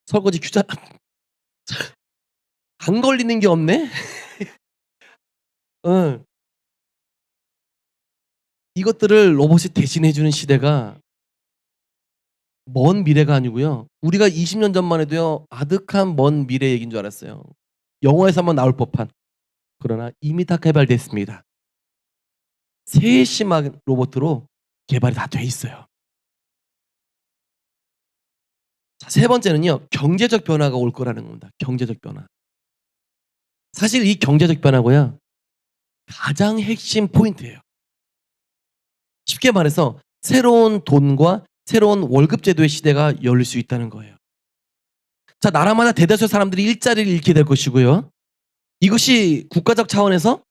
설거지 안 걸리는 게 없네? 응. 이것들을 로봇이 대신해 주는 시대가 먼 미래가 아니고요. 우리가 20년 전만 해도요. 아득한 먼 미래 얘기인 줄 알았어요. 영화에서만 나올 법한. 그러나 이미 다 개발됐습니다. 세심한 로봇으로 개발이 다 돼 있어요. 자, 세 번째는요. 경제적 변화가 올 거라는 겁니다. 경제적 변화. 사실 이 경제적 변화고요. 가장 핵심 포인트예요. 쉽게 말해서 새로운 돈과 새로운 월급 제도의 시대가 열릴 수 있다는 거예요. 자, 나라마다 대다수의 사람들이 일자리를 잃게 될 것이고요. 이것이 국가적 차원에서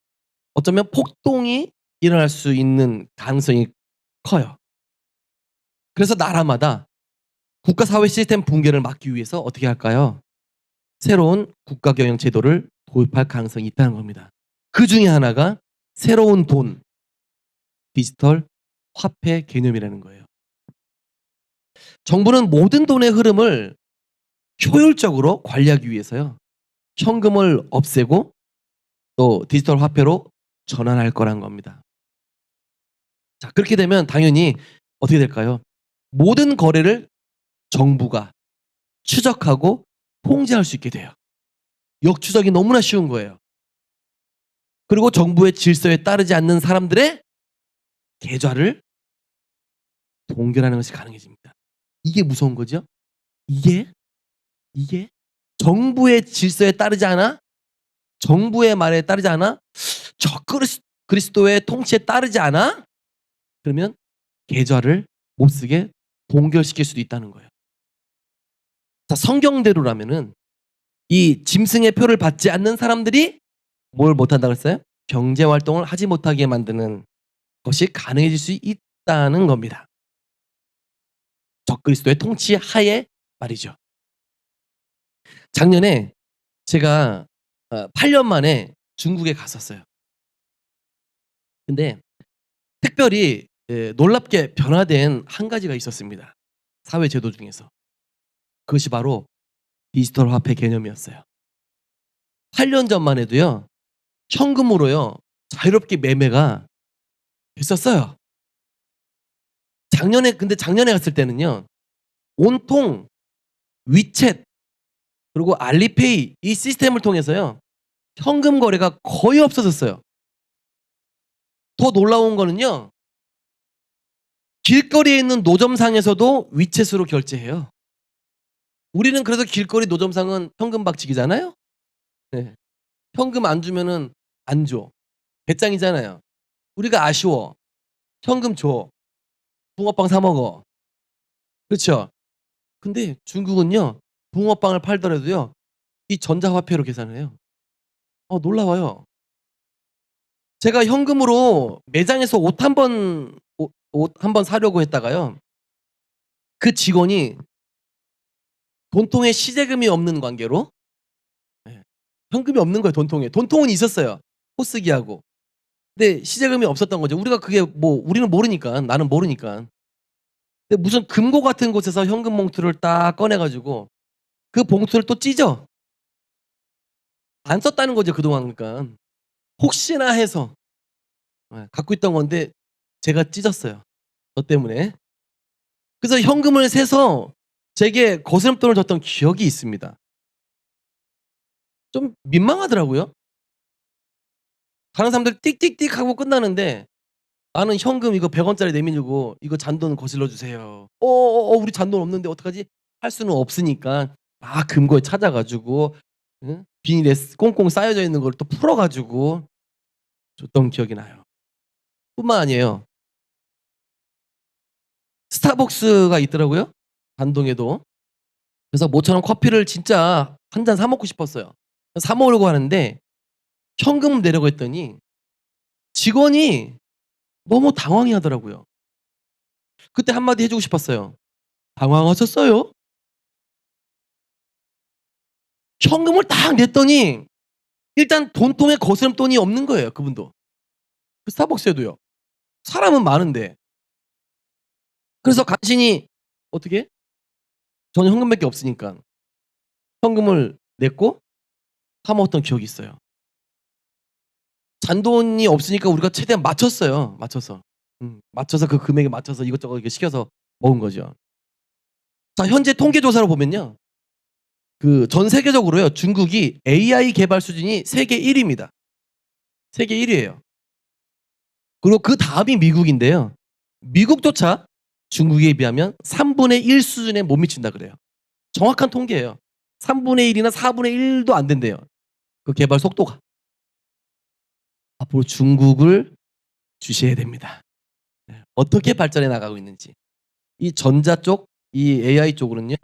어쩌면 폭동이 일어날 수 있는 가능성이 커요. 그래서 나라마다 국가 사회 시스템 붕괴를 막기 위해서 어떻게 할까요? 새로운 국가 경영 제도를 도입할 가능성이 있다는 겁니다. 그 중에 하나가 새로운 돈, 디지털 화폐 개념이라는 거예요. 정부는 모든 돈의 흐름을 효율적으로 관리하기 위해서요. 현금을 없애고 또 디지털 화폐로 전환할 거란 겁니다. 자, 그렇게 되면 당연히 어떻게 될까요? 모든 거래를 정부가 추적하고 통제할 수 있게 돼요. 역추적이 너무나 쉬운 거예요. 그리고 정부의 질서에 따르지 않는 사람들의 계좌를 동결하는 것이 가능해집니다. 이게 무서운 거죠. 이게 정부의 질서에 따르지 않아, 정부의 말에 따르지 않아, 저 그리스도의 통치에 따르지 않아, 그러면 계좌를 못 쓰게 동결시킬 수도 있다는 거예요. 자, 성경대로라면은 이 짐승의 표를 받지 않는 사람들이 뭘 못한다고 했어요? 경제 활동을 하지 못하게 만드는 것이 가능해질 수 있다는 겁니다. 적그리스도의 통치 하에 말이죠. 작년에 제가 8년 만에 중국에 갔었어요. 근데 특별히 놀랍게 변화된 한 가지가 있었습니다. 사회 제도 중에서. 그것이 바로 디지털 화폐 개념이었어요. 8년 전만 해도요. 현금으로요. 자유롭게 매매가 됐었어요. 작년에 갔을 때는요. 온통 위챗 그리고 알리페이 이 시스템을 통해서요. 현금 거래가 거의 없어졌어요. 더 놀라운 거는요. 길거리에 있는 노점상에서도 위챗으로 결제해요. 우리는 그래서 길거리 노점상은 현금 박치기잖아요. 네. 현금 안 주면은 안 줘. 배짱이잖아요. 우리가 아쉬워. 현금 줘. 붕어빵 사 먹어. 그렇죠? 근데 중국은요. 붕어빵을 팔더라도요. 이 전자화폐로 계산을 해요. 놀라워요. 제가 현금으로 매장에서 옷 한 번 사려고 했다가요. 그 직원이 돈통에 시제금이 없는 관계로 예. 현금이 없는 거예요, 돈통에. 돈통은 있었어요. 포스기하고. 근데 시제금이 없었던 거죠. 우리가 그게 뭐 우리는 모르니까. 나는 모르니까. 근데 무슨 금고 같은 곳에서 현금 봉투를 딱 꺼내 가지고 그 봉투를 또 찢어. 안 썼다는 거죠, 그동안 그러니까. 혹시나 해서 갖고 있던 건데 제가 찢었어요, 저 때문에. 그래서 현금을 세서 제게 거스름돈을 줬던 기억이 있습니다. 좀 민망하더라고요. 다른 사람들 띡띡띡 하고 끝나는데 나는 현금 이거 100 원짜리 내밀고 "이거 잔돈 거슬러 주세요." 우리 잔돈 없는데 어떡하지?" 할 수는 없으니까 막 금고에 찾아 가지고 비닐에 꽁꽁 싸여져 있는 걸 또 풀어 가지고 줬던 기억이 나요. 뿐만 아니에요. 스타벅스가 있더라고요, 단동에도. 그래서 모처럼 커피를 진짜 한 잔 사 먹고 싶었어요. 사 먹으려고 하는데 현금을 내려고 했더니 직원이 너무 당황해 하더라고요. 그때 한마디 해 주고 싶었어요. "당황하셨어요?" 현금을 딱 냈더니 일단 돈통에 거스름돈이 없는 거예요, 그분도. 그 스타벅스에도요. 사람은 많은데. 그래서 간신히 어떻게 저는 현금밖에 없으니까 현금을 냈고 사 먹었던 기억이 있어요. 잔돈이 없으니까 우리가 최대한 맞췄어요, 맞춰서. 맞춰서 그 금액에 맞춰서 이것저것 이렇게 시켜서 먹은 거죠. 자, 현재 통계 조사를 보면요. 그 전 세계적으로요. 중국이 AI 개발 수준이 세계 1 위입니다. 세계 1 위예요. 그리고 그다음이 미국인데요. 미국조차 중국에 비하면 3분의 1 수준에 못 미친다 그래요. 정확한 통계예요. 3분의 1 이나 4분의 1도 안 된대요. 그 개발 속도가. 앞으로 중국을 주시해야 됩니다. 네. 어떻게 발전해 나가고 있는지. 이 전자 쪽, 이 AI 쪽으로는요.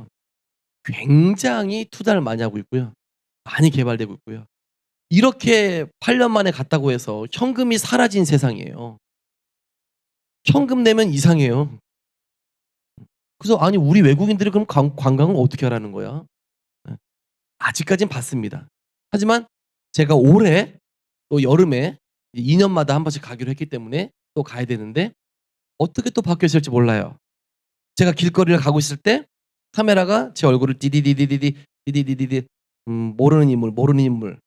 굉장히 투자를 많이 하고 있고요. 많이 개발되고 있고요. 이렇게 8년 만에 갔다고 해서 현금이 사라진 세상이에요. 현금 내면 이상해요. 그래서 아니 우리 외국인들이 그럼 관광을 어떻게 하라는 거야? 예. 아직까진 받습니다. 하지만 제가 올해 또 여름에 2 년마다 한 번씩 가기로 했기 때문에 또 가야 되는데 어떻게 또 바뀌어질지 몰라요. 제가 길거리를 가고 있을 때 카메라가 제 얼굴을 디디디디디디 디디디디디 모르는 인물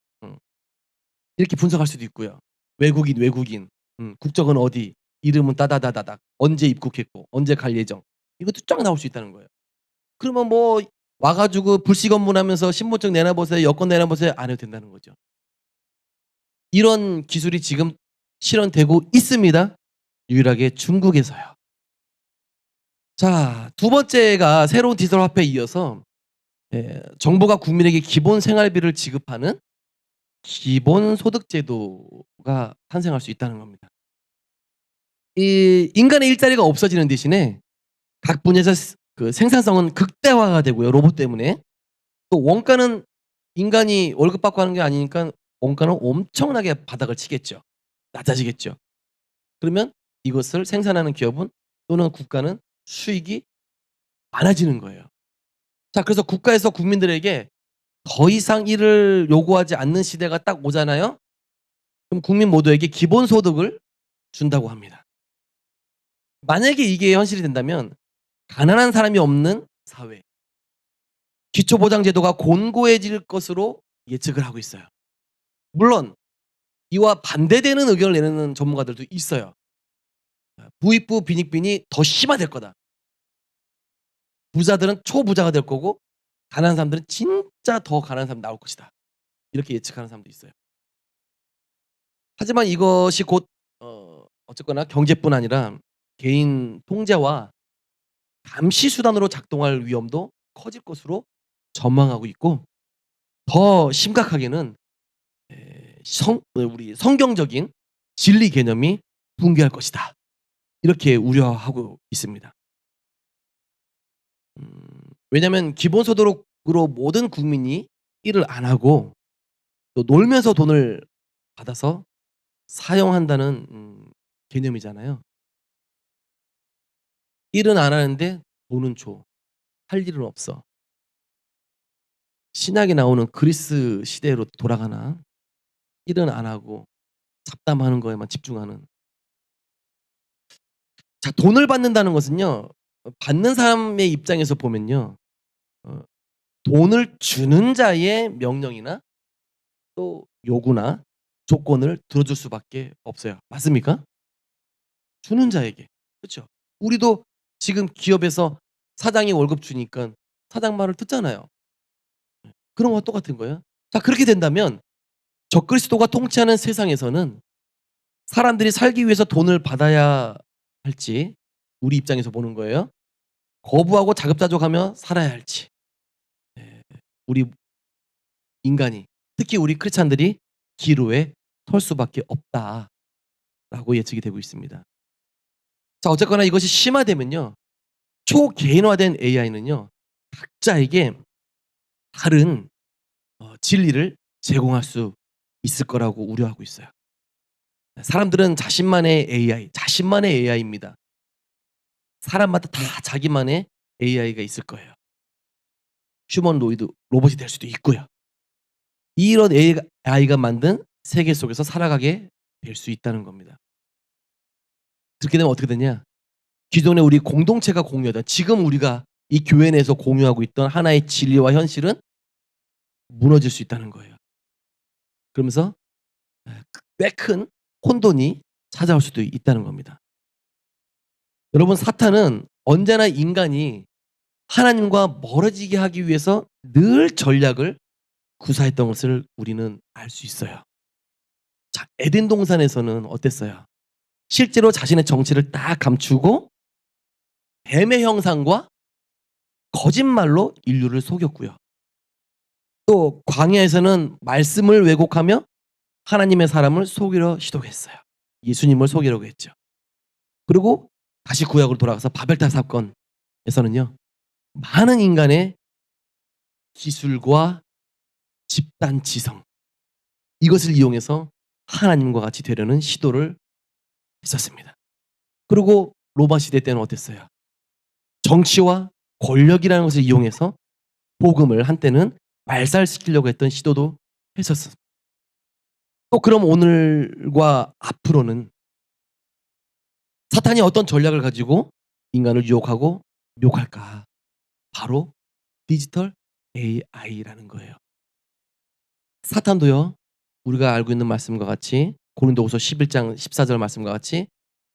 이렇게 분석할 수도 있고요. 외국인 국적은 어디, 이름은 따다다다닥, 언제 입국했고, 언제 갈 예정. 이것도 쫙 나올 수 있다는 거예요. 그러면 뭐 와 가지고 불시검문하면서 신분증 내놔 보세요. 여권 내놔 보세요. 안 해도 된다는 거죠. 이런 기술이 지금 실현되고 있습니다. 유일하게 중국에서요. 자, 두 번째가 새로운 디지털 화폐에 이어서 정부가 국민에게 기본 생활비를 지급하는 기본소득제도가 탄생할 수 있다는 겁니다. 이 인간의 일자리가 없어지는 대신에 각 분야에서 그 생산성은 극대화가 되고요, 로봇 때문에. 또 원가는 인간이 월급 받고 하는 게 아니니까 원가는 엄청나게 바닥을 치겠죠. 낮아지겠죠. 그러면 이것을 생산하는 기업은 또는 국가는 수익이 많아지는 거예요. 자, 그래서 국가에서 국민들에게 더 이상 일을 요구하지 않는 시대가 딱 오잖아요. 그럼 국민 모두에게 기본소득을 준다고 합니다. 만약에 이게 현실이 된다면 가난한 사람이 없는 사회, 기초보장제도가 곤고해질 것으로 예측을 하고 있어요. 물론 이와 반대되는 의견을 내는 전문가들도 있어요. 부익부 빈익빈이 더 심화될 거다. 부자들은 초부자가 될 거고 가난한 사람들은 진짜 더 가난한 사람 나올 것이다. 이렇게 예측하는 사람도 있어요. 하지만 이것이 곧 어쨌거나 경제뿐 아니라 개인 통제와 감시 수단으로 작동할 위험도 커질 것으로 전망하고 있고, 더 심각하게는 우리 성경적인 진리 개념이 붕괴할 것이다. 이렇게 우려하고 있습니다. 왜냐하면 기본소득으로 모든 국민이 일을 안 하고 또 놀면서 돈을 받아서 사용한다는 개념이잖아요. 일은 안 하는데 돈은 줘. 할 일은 없어. 신약에 나오는 그리스 시대로 돌아가나? 일은 안 하고 잡담하는 거에만 집중하는. 자, 돈을 받는다는 것은요. 받는 사람의 입장에서 보면요. 어 돈을 주는 자의 명령이나 또 요구나 조건을 들어줄 수밖에 없어요. 맞습니까? 주는 자에게. 그쵸? 우리도 지금 기업에서 사장이 월급 주니까 사장 말을 듣잖아요. 그런 거와 똑같은 거예요. 자, 그렇게 된다면 적그리스도가 통치하는 세상에서는 사람들이 살기 위해서 돈을 받아야 할지, 우리 입장에서 보는 거예요. 거부하고 자급자족하며 살아야 할지. 예. 우리 인간이, 특히 우리 크리스찬들이 기로에 설 수밖에 없다라고 예측이 되고 있습니다. 자, 어쨌거나 이것이 심화되면요. 초개인화된 AI는요. 각자에게 다른 진리를 제공할 수 있을 거라고 우려하고 있어요. 사람들은 자신만의 AI, 자신만의 AI입니다. 사람마다 다 자기만의 AI가 있을 거예요. 휴머노이드 로봇이 될 수도 있고요. 이런 AI가 만든 세계 속에서 살아가게 될 수 있다는 겁니다. 그렇게 되면 어떻게 되냐? 기존에 우리 공동체가 공유하던, 지금 우리가 이 교회 내에서 공유하고 있던 하나의 진리와 현실은 무너질 수 있다는 거예요. 그러면서 꽤 큰 혼돈이 찾아올 수도 있다는 겁니다. 여러분, 사탄은 언제나 인간이 하나님과 멀어지게 하기 위해서 늘 전략을 구사했던 것을 우리는 알 수 있어요. 자, 에덴 동산에서는 어땠어요? 실제로 자신의 정체를 딱 감추고 뱀의 형상과 거짓말로 인류를 속였고요. 또 광야에서는 말씀을 왜곡하며 하나님의 사람을 속이려 시도했어요. 예수님을 속이려고 했죠. 그리고 다시 구약으로 돌아가서 바벨탑 사건에서는요. 많은 인간의 기술과 집단 지성, 이것을 이용해서 하나님과 같이 되려는 시도를 했었습니다. 그리고 로마 시대 때는 어땠어요? 정치와 권력이라는 것을 이용해서 복음을 한때는 말살시키려고 했던 시도도 했었습니다. 또 그럼 오늘과 앞으로는 사탄이 어떤 전략을 가지고 인간을 유혹하고 미혹할까? 바로 디지털 AI라는 거예요. 사탄도요. 우리가 알고 있는 말씀과 같이 고린도후서 11장 14절 말씀과 같이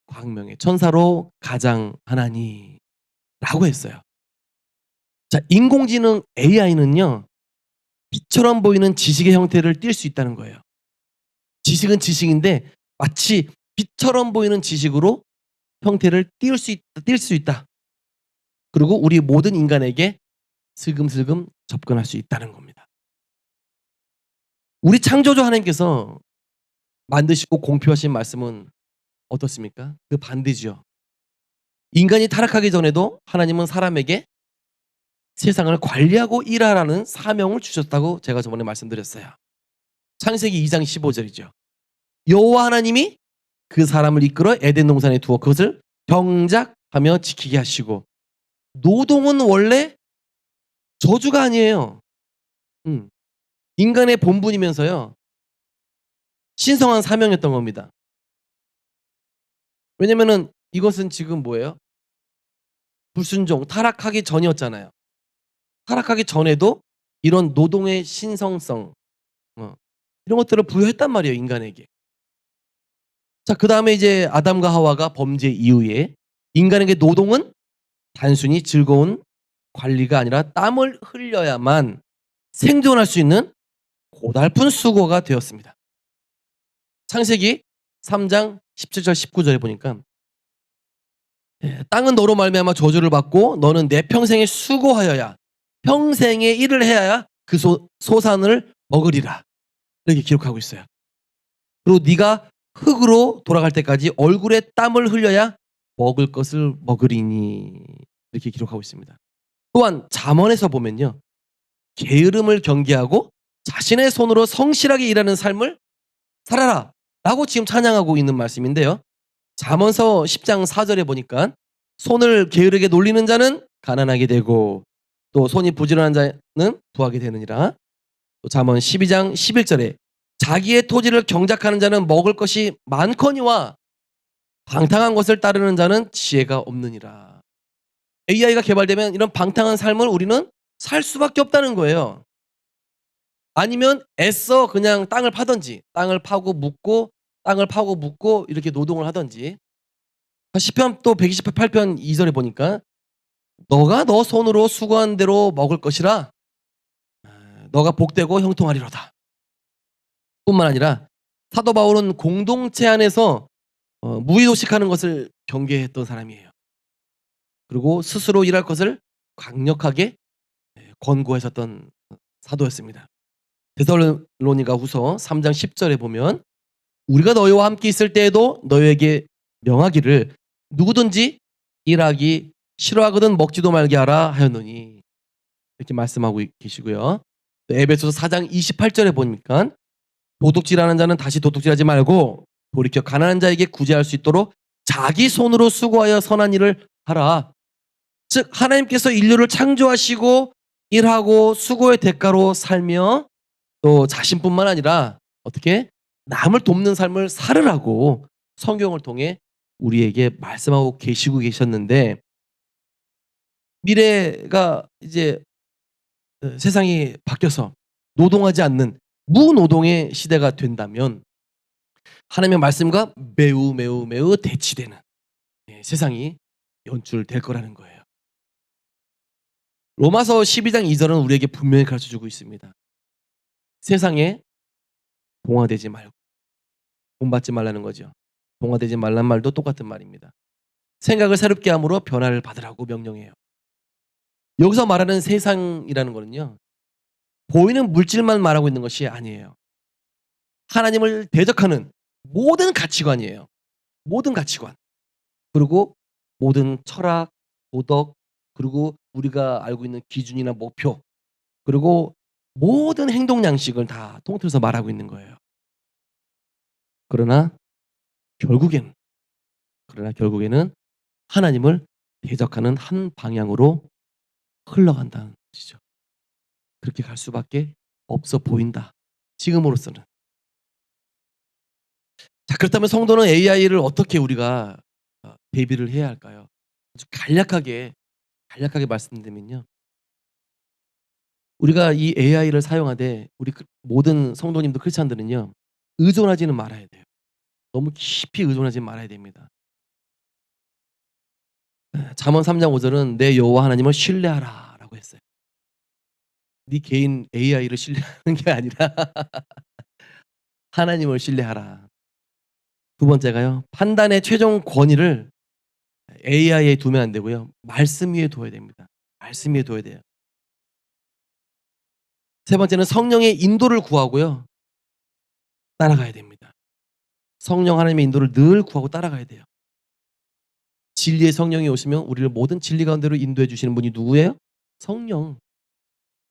광명의 천사로 가장하나니, 라고 했어요. 자, 인공지능 AI는요, 빛처럼 보이는 지식의 형태를 띌 수 있다는 거예요. 지식은 지식인데 마치 빛처럼 보이는 지식으로 형태를 띌 수 있다. 그리고 우리 모든 인간에게 슬금슬금 접근할 수 있다는 겁니다. 우리 창조주 하나님께서 만드시고 공표하신 말씀은 어떻습니까? 그 반대죠. 인간이 타락하기 전에도 하나님은 사람에게 세상을 관리하고 일하라는 사명을 주셨다고 제가 저번에 말씀드렸어요. 창세기 2장 15절이죠. 여호와 하나님이 그 사람을 이끌어 에덴 동산에 두어 그것을 경작하며 지키게 하시고, 노동은 원래 저주가 아니에요. 인간의 본분이면서요, 신성한 사명이었던 겁니다. 왜냐면은 이것은 지금 뭐예요? 불순종, 타락하기 전이었잖아요. 타락하기 전에도 이런 노동의 신성성, 이런 것들을 부여했단 말이에요, 인간에게. 자, 그 다음에 이제 아담과 하와가 범죄 이후에 인간에게 노동은 단순히 즐거운 관리가 아니라 땀을 흘려야만 생존할 수 있는 고달픈 수고가 되었습니다. 창세기 3장 17절 19절에 보니까, 땅은 너로 말미암아 저주를 받고 너는 내 평생에 수고하여야, 평생에 일을 해야 그 소산을 먹으리라, 이렇게 기록하고 있어요. 그리고 네가 흙으로 돌아갈 때까지 얼굴에 땀을 흘려야 먹을 것을 먹으리니, 이렇게 기록하고 있습니다. 또한 잠언에서 보면요, 게으름을 경계하고 자신의 손으로 성실하게 일하는 삶을 살아라 라고 지금 찬양하고 있는 말씀인데요, 잠언서 10장 4절에 보니까 손을 게으르게 놀리는 자는 가난하게 되고 또 손이 부지런한 자는 부하게 되느니라. 또 잠언 12장 11절에 자기의 토지를 경작하는 자는 먹을 것이 많거니와 방탕한 것을 따르는 자는 지혜가 없느니라. AI가 개발되면 이런 방탕한 삶을 우리는 살 수밖에 없다는 거예요. 아니면 애써 그냥 땅을 파든지, 땅을 파고 묻고 땅을 파고 묻고 이렇게 노동을 하든지. 시편 또 128편 2절에 보니까 너가 너 손으로 수고한 대로 먹을 것이라, 너가 복되고 형통하리로다. 뿐만 아니라 사도 바울은 공동체 안에서 무의도식하는 것을 경계했던 사람이에요. 그리고 스스로 일할 것을 강력하게 권고했었던 사도였습니다. 데살로니가 후서 3장 10절에 보면 우리가 너희와 함께 있을 때에도 너희에게 명하기를 누구든지 일하기 싫어하거든 먹지도 말게 하라 하였노니, 이렇게 말씀하고 계시고요. 에베소서 4장 28절에 보니까 도둑질하는 자는 다시 도둑질하지 말고 돌이켜 가난한 자에게 구제할 수 있도록 자기 손으로 수고하여 선한 일을 하라. 즉 하나님께서 인류를 창조하시고 일하고 수고의 대가로 살며 또 자신뿐만 아니라 어떻게 남을 돕는 삶을 살으라고 성경을 통해 우리에게 말씀하고 계셨는데, 미래가 이제 세상이 바뀌어서 노동하지 않는 무노동의 시대가 된다면 하나님의 말씀과 매우 매우 매우 대치되는 세상이 연출될 거라는 거예요. 로마서 12장 2절은 우리에게 분명히 가르쳐주고 있습니다. 세상에 동화되지 말고 본받지 말라는 거죠. 동화되지 말란 말도 똑같은 말입니다. 생각을 새롭게 함으로 변화를 받으라고 명령해요. 여기서 말하는 세상이라는 거는요, 보이는 물질만 말하고 있는 것이 아니에요. 하나님을 대적하는 모든 가치관이에요. 모든 가치관. 그리고 모든 철학, 도덕, 그리고 우리가 알고 있는 기준이나 목표, 그리고 모든 행동 양식을 다 통틀어서 말하고 있는 거예요. 그러나 결국에는 하나님을 대적하는 한 방향으로 흘러간다는 것이죠. 그렇게 갈 수밖에 없어 보인다, 지금으로서는. 자, 그렇다면 성도는 AI를 어떻게 우리가 대비를 해야 할까요? 아주 간략하게 말씀드리면요, 우리가 이 AI를 사용하되 우리 모든 성도님들 크리스찬들은요, 의존하지는 말아야 돼요. 너무 깊이 의존하지 말아야 됩니다. 잠언 3장 5절은 내 여호와 하나님을 신뢰하라라고 했어요. 네 개인 AI를 신뢰하는 게 아니라 하나님을 신뢰하라. 두 번째가요. 판단의 최종 권위를 AI에 두면 안 되고요. 말씀 위에 둬야 됩니다. 말씀 위에 둬야 돼요. 세 번째는 성령의 인도를 구하고요. 따라가야 됩니다. 성령 하나님의 인도를 늘 구하고 따라가야 돼요. 진리의 성령이 오시면 우리를 모든 진리 가운데로 인도해 주시는 분이 누구예요? 성령.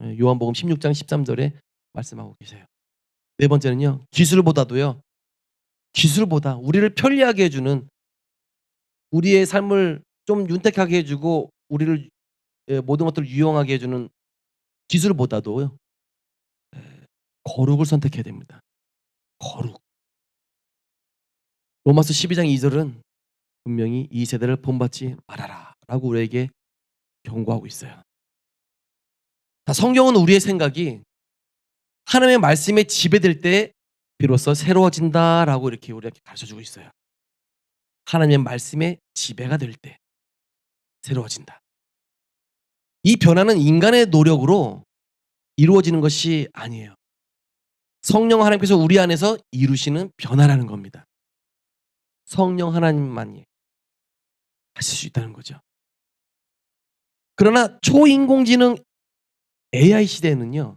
요한복음 16장 13절에 말씀하고 계세요. 네 번째는요. 기술보다도요. 기술보다 우리를 편리하게 해주는, 우리의 삶을 좀 윤택하게 해주고 우리를 모든 것들을 유용하게 해주는 기술보다도요. 거룩을 선택해야 됩니다. 거룩. 로마서 12장 2절은 분명히 이 세대를 본받지 말아라 라고 우리에게 경고하고 있어요. 성경은 우리의 생각이 하나님의 말씀에 지배될 때 비로소 새로워진다라고 이렇게 우리에게 가르쳐주고 있어요. 하나님의 말씀에 지배가 될 때 새로워진다. 이 변화는 인간의 노력으로 이루어지는 것이 아니에요. 성령 하나님께서 우리 안에서 이루시는 변화라는 겁니다. 성령 하나님만이 하실 수 있다는 거죠. 그러나 초인공지능 AI 시대에는요.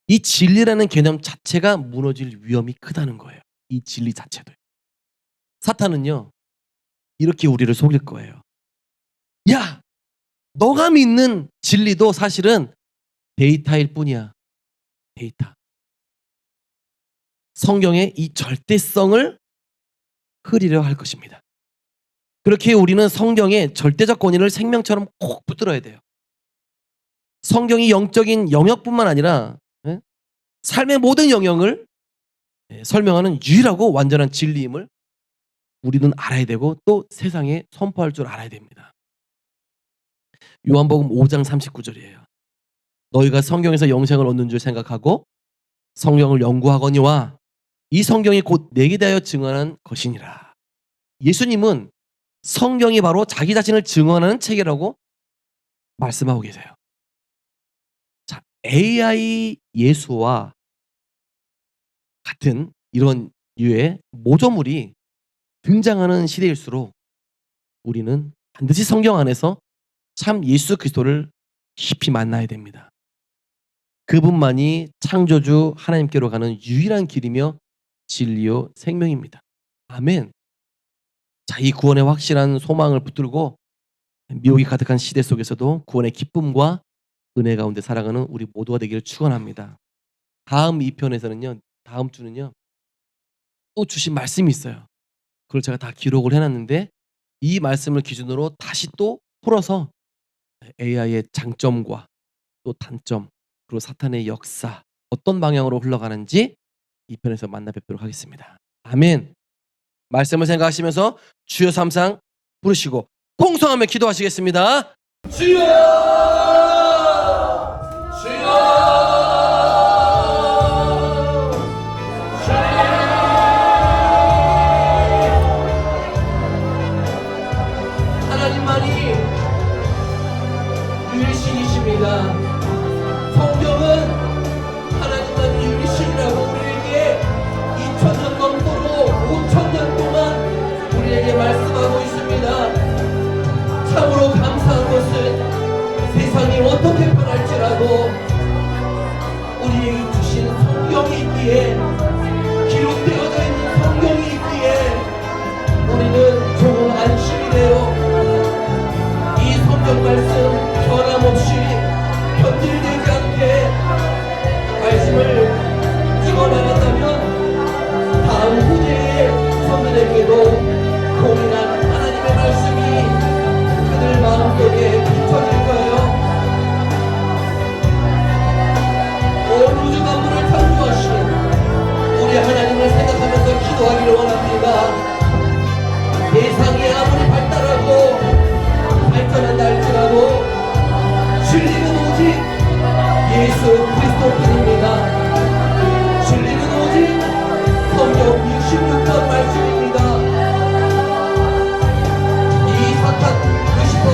이 진리라는 개념 자체가 무너질 위험이 크다는 거예요. 이 진리 자체도. 사탄은요. 이렇게 우리를 속일 거예요. 야! 너가 믿는 진리도 사실은 데이터일 뿐이야. 데이터. 성경의 이 절대성을 흐리려 할 것입니다. 그렇게 우리는 성경의 절대적 권위를 생명처럼 꼭 붙들어야 돼요. 성경이 영적인 영역뿐만 아니라 삶의 모든 영역을 설명하는 유일하고 완전한 진리임을 우리는 알아야 되고 또 세상에 선포할 줄 알아야 됩니다. 요한복음 5장 39절이에요. 너희가 성경에서 영생을 얻는 줄 생각하고 성경을 연구하거니와 이 성경이 곧 내게 대하여 증언한 것이니라. 예수님은 성경이 바로 자기 자신을 증언하는 책이라고 말씀하고 계세요. 자, AI 예수와 같은 이런 유의 모조물이 등장하는 시대일수록 우리는 반드시 성경 안에서 참 예수 그리스도를 깊이 만나야 됩니다. 그분만이 창조주 하나님께로 가는 유일한 길이며 진리요 생명입니다. 아멘. 자, 이 구원의 확실한 소망을 붙들고 미혹이 가득한 시대 속에서도 구원의 기쁨과 은혜 가운데 살아가는 우리 모두가 되기를 축원합니다. 다음 2편에서는요. 다음 주는요. 또 주신 말씀이 있어요. 그걸 제가 다 기록을 해놨는데 이 말씀을 기준으로 다시 또 풀어서 AI의 장점과 또 단점 그리고 사탄의 역사 어떤 방향으로 흘러가는지 2편에서 만나 뵙도록 하겠습니다. 아멘. 말씀을 생각하시면서 주여 삼상 부르시고 통성하며 기도하시겠습니다. 주여! 주여! 하나님만이 유일신이십니다. 성경은 하나님만이 유일신이라고 우리에게 2000년 넘도록 5000년 동안 우리에게 말씀하고 있습니다. 참으로 감사한 것은 세상이 어떻게 변할지라도 우리에게 주신 성경이 있기에, 기록되어져 있는 성경이 있기에 우리는 조금 안심이 돼요. 이 성경 말씀 변함없이 변질되지 않게 말씀을 찍어나간다면 다음 후대의 성도들에게도 공인한 하나님의 말씀이 그들 마음속에 비춰질까요? 온 우주 만물을 창조하신 우리 하나님을 생각하면서 기도하기를 원합니다. 세상이 아무리 발달하고 발전한다 할지라도 진리는 오직 예수 그리스도뿐입니다. 진리는 오직 성경 66권 말씀입니다. 이 사탄, 루시퍼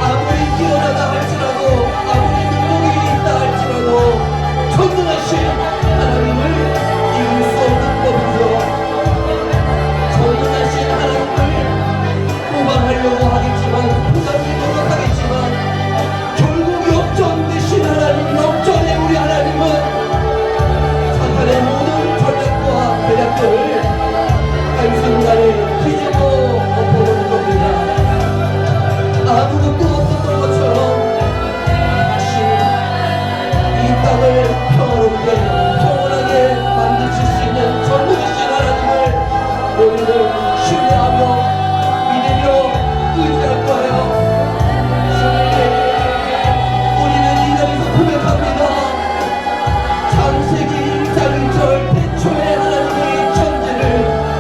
아무리 뛰어나다 할지라도, 아무리 능력이 있다 할지라도 전능하신 하나님을 이길 수 없는 법이죠. 전능하신 하나님을 보강하려고 하겠지만, 보장이 노력하겠지만, 결국 역전 되신 하나님, 역전의 우리 하나님은 사탄의 모든 전략과 대략들을 한순간에 뒤집어 엎어버린 겁니다. 아무것도 없었던 것처럼 다시 이 땅을 평화롭게 평온하게 만드실 수 있는 전능하신 하나님을 우리는 신뢰하며 믿으며 의지할 거예요. 우리는 이 자리에서 고백합니다. 창세기 1장 1절 태초에 하나님이 천지를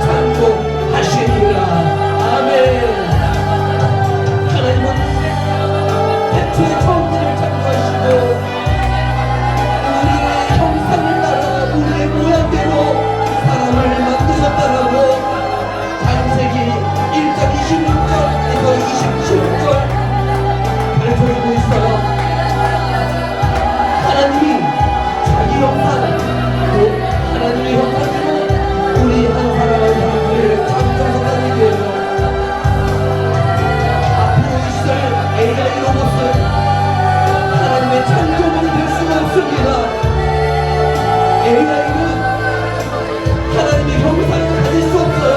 창조하시니라. 아멘. 하나님은 태초에 천지를 창조하시고 우리의 형상을 따라 우리의 모양대로 사람을 만드셨다라고 창세기 1장 26절에서 27절 가르쳐주고 있어요. 하나님이 자기 형상, 또 하나님의 형상대로 우리 한 사람 한 사람을 창조하셨다는 얘기예요. 앞으로 있을 AI 로봇은 하나님의 창조물이 될 수가 없습니다. AI는 하나님의 형상을 가질 수 없어요.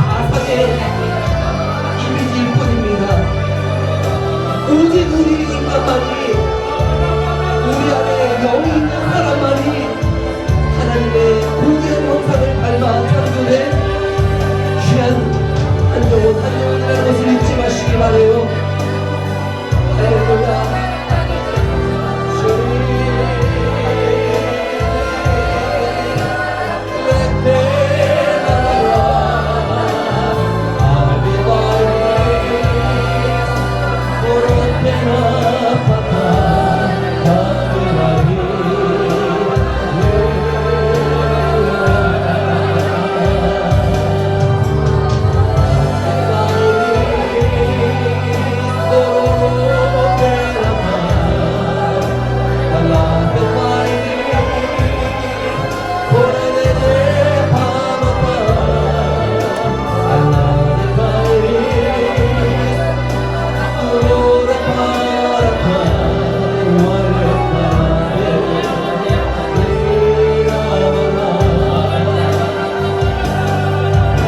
가상의 이미지일 뿐입니다. 오직 우리 인간만이, 우리 안에 영이 있는 사람만이 하나님의 고귀한 형상을 닮아 창조된 귀한 한 영혼이라는 것을 잊지 마시기 바래요. 할렐루야.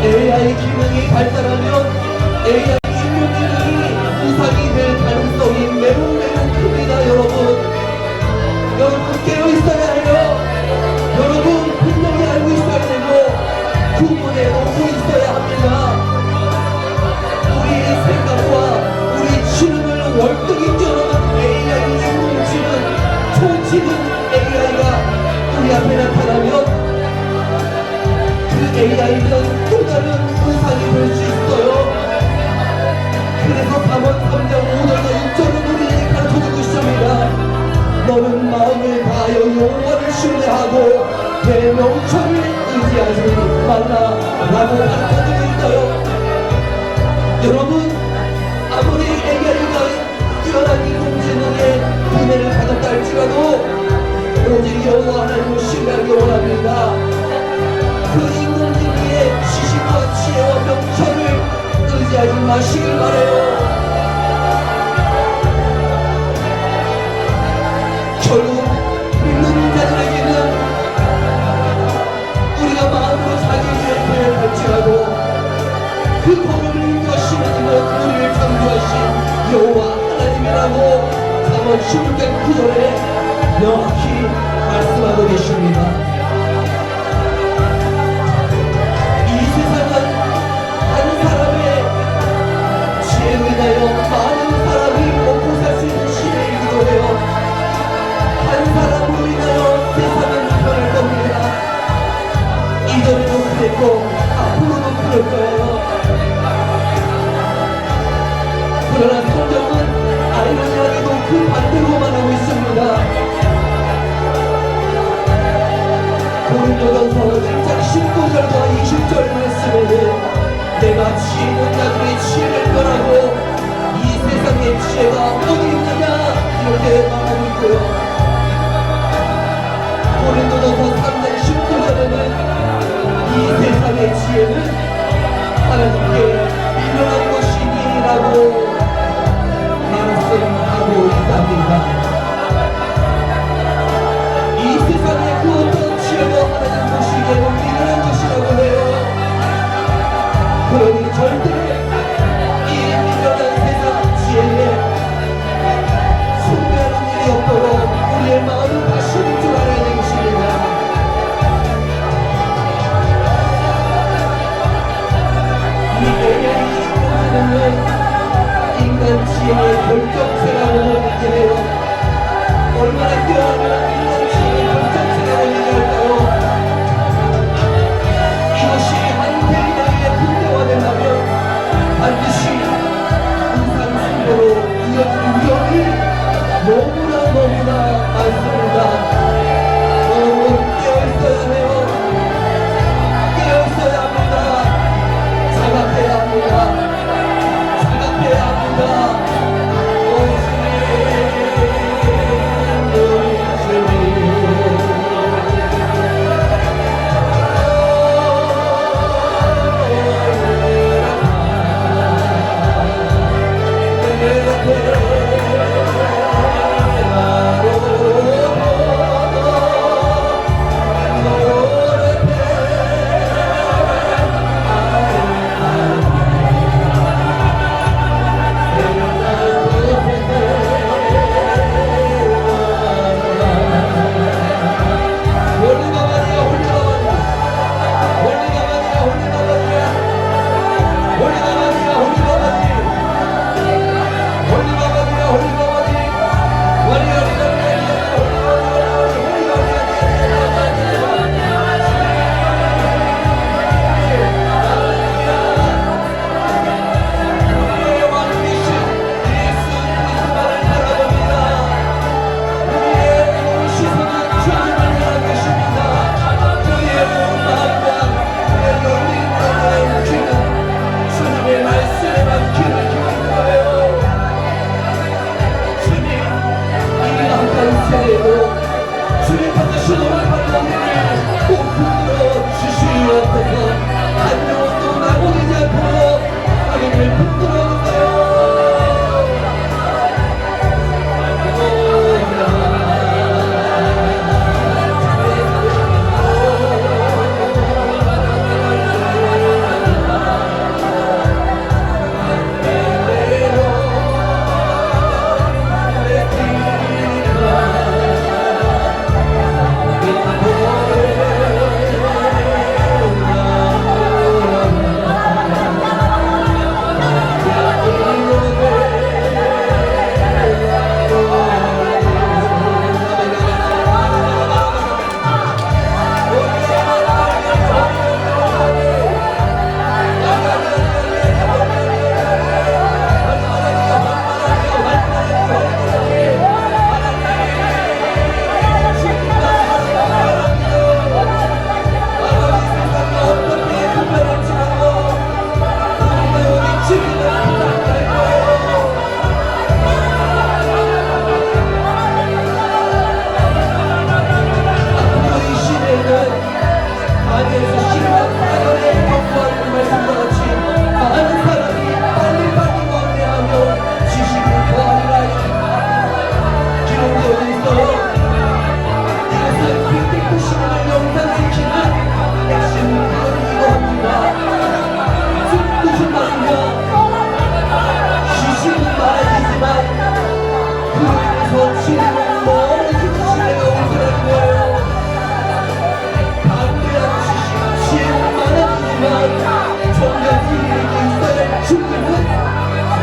AI 기능이 발달하면 AI 인공 지능이 우상이 될 가능성이 매우 큽니다. 여러분 깨어 있어야 해요. 여러분 분명히 알고 있어야 되고 구분해 놓고 있어야 합니다. 우리 생각과 우리 지능을 월등히 뛰어넘은 AI 인공 지능, 초지능 AI가 우리 앞에 나타나면 그 AI는 또 다른 우상이 될 수 있어요. 그래서 3원 3장 5절과 6절은 우리에게 가르쳐주고 있습니다. 너는 마음을 다하여 여호와를 신뢰하고 내 명철을 의지하지 말라 라고 가르쳐주고 있어요. 여러분, 아무리 AI가 뛰어난 인공지능의 두뇌를 가졌다 할지라도 오직 여호와 하나님을 신뢰하기 원합니다. 그 인공지능의 지식과 지혜와 명철을 의지하지 마시길 바래요. 결국 믿는 자들에게는 우리가 마음으로 자기 죄를 발치하고 그 법을 인도하시는 이는 우리를 창조하신 여호와 하나님이라고 3월 16절 9절에 명확히 말씀하고 계십니다. 많은 사람이 먹고 살 수 있는 시대이기도 해요. 한 사람으로 인하여 세상은 변할 겁니다. 이전에도 그랬고 앞으로도 그럴 거예요. 그러나 성경은 아이러니하게도 그 반대로 말하고 있습니다. 고린도전서 1장 19절과 20절 말씀에는 내가 지혜는 나중에 지혜를 변하고 이 세상의 지혜가 어디 있느냐 이렇게 말하고 있고요. 고린도전서 3장 19절에는 이 세상의 지혜는 하나님께 미련한 것이니라고 말씀하고 있답니다. 이 세상의 그 어떤 지혜도 하나님 보시기에는 미련한 것이라고 해요. 그러니 절대 이 미련한 세상 지혜에 숭배하는 일이 없도록 우리의 마음을 다스릴 줄 알아야 되겠습니다. 이 AI이 이루어지는 인간 지혜의 결정체라고 얘기해요. 얼마나 뛰어나면 인간 지혜의 결정체라고 얘기할까요? 이것이 한 대인에게 극대화된다면 반드시 우상숭배로 이어질 위험이 너무나 많습니다. 여러분 깨어있어야 해요. 깨어있어야 합니다. 자각해야 합니다. 자각해야 합니다.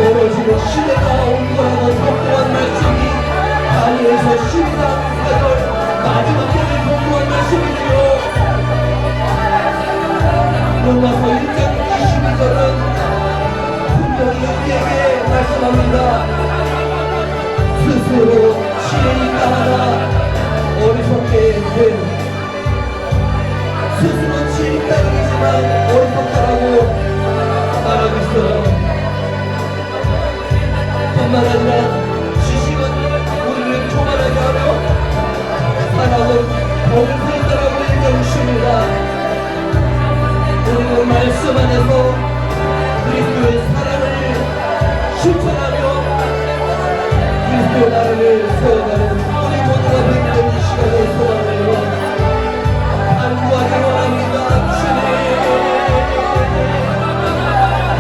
떨어지는 시대가 온 거라고 선포한 말씀이 다니엘서 12장 4절 마지막 때를 선포한 말씀이지요. 로마서 1장 22절은 분명히 우리에게 말씀합니다. 스스로 지혜를 따라 어리석게 된 스스로 지혜를 따르지만 어리석다라고 있어요. 뿐만 아니라 지식은 우리를 교만하게 하며 사랑은 범죄자라고 얘기하십니다. 우리는 말씀 안에서 그리스도의 사랑을 실천하며 그리스도의 나라를 세워가는 우리 모두가 되는 이 시간을 소망하며 간구하기 원합니다. 주님,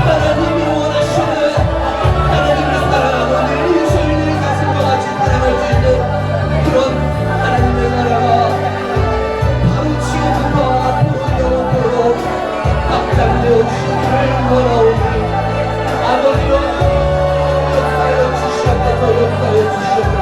하나님이 원하시는 하나님의 사랑으로 늘 저희들의 가슴과 같이 살아갈 수 있는 그런 하나님의 나라가 바로 지금부터 앞으로 영원토록 확장되어 주시기를 원하오니 아버지여 역사하여 주시옵소서. 역사하여 주시옵소서.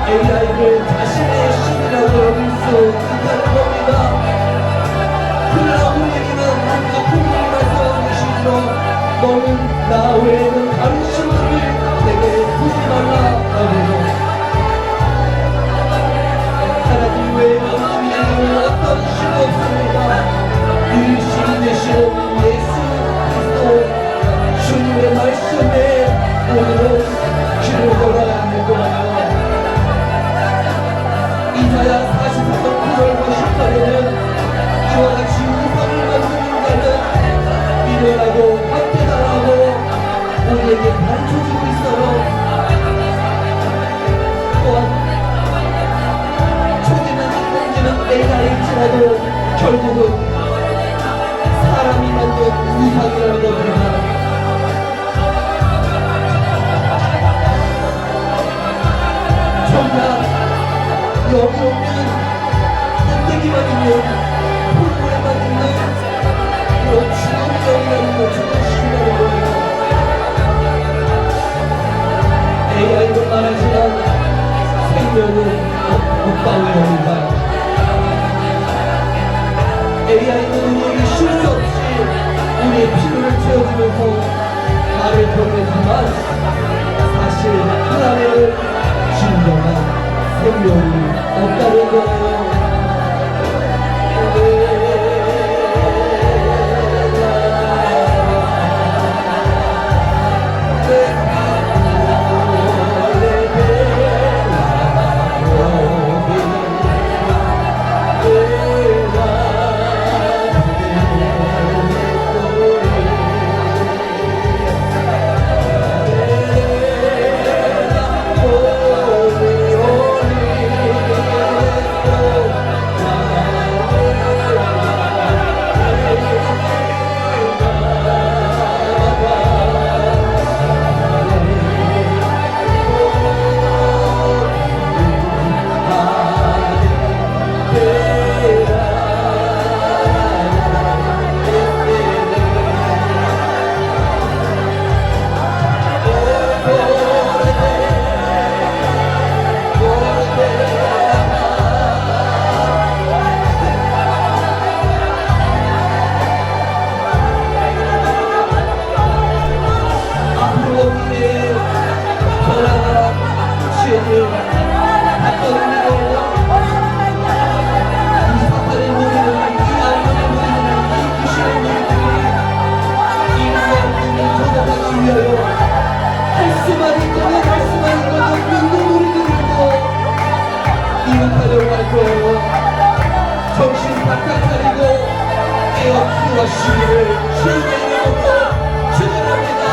AI를 자신의 신이라고 여길 수 있다는 겁니다. 그러나 우리에게는 우리가 분명히 말씀하시기로 너는 나 외에는 다른 신들을 내게 두지 말라라고. 하나님 외에는 우리에게는 어떤 신도 없습니다. 그 신 되시는 예수 그리스도 주님의 말씀에 오늘은 귀를 걸어야 할 거예요. 이사야 44장 9절과 10절에는 이와 같이 우상을 만든 인간은 미련하고 황폐하라고 우리에게 가르쳐주고 있어요. 또한 초기는 인공지능 AI일지라도 결국은 사람이 만든 우상이라는 겁니다. 정말 여기 오면 인대기만 있는 폴고에만 있는 그런 주문병이라는 거 주문신이라는 거예요. AI로 말하지만 생명은 먹방이옵니다. AI는 우리에게 쉴 수 없이 우리의 필요를 채워주며 주시기를 주님의 이름으로 축원합니다.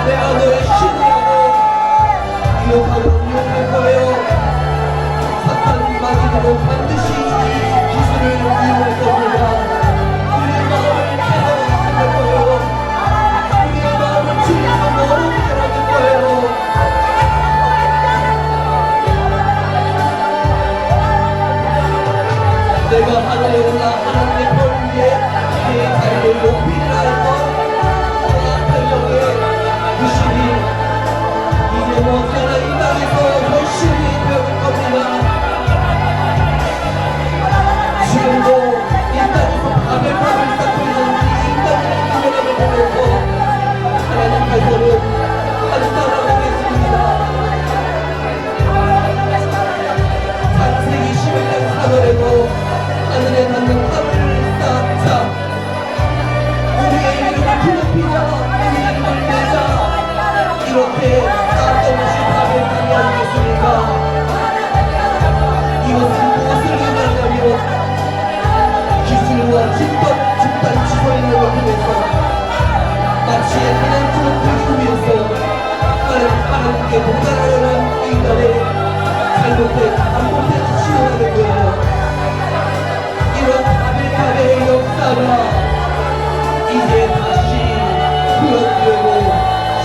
내가 너의 신이라고 기억할 거예요. 사탄 마귀는 반드시 이 기술을 이용할 겁니다. 우리의 마음을 패러갈 거예요. 우리의 마음을 주님과 너무 패러갈 거예요. 내가 하늘에 올라 하나님의 별 위에 내 자리를 높이리라 했던 이제 머지않아 이 땅에서 열심히 배울 겁니다. 지금도 이 땅에서 바벨탑을 쌓고 있는 이 인간의 기회를 보면서 하나님께서는 한사람을 계십니다. 창세기 11장 4절에도 하늘에 닿는 탑을 쌓자, 우리의 이름을 부르피자, 우리의 이름을 내자, 이렇게 깜짝없이 바벨탑이 아니겠습니까? 이것은 무엇을 의미하냐면 기술과 집단 지성을 통해서 마치 하나님 들기 위해서 하나님께 도달하려는 인간의 잘못된 지성을 거예요. 이런 바벨탑의 역사가 이제 다시 구현되고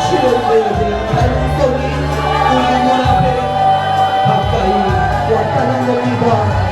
실현되어야 될 가능성이 우리 눈앞에 가까이 왔다는 겁니다.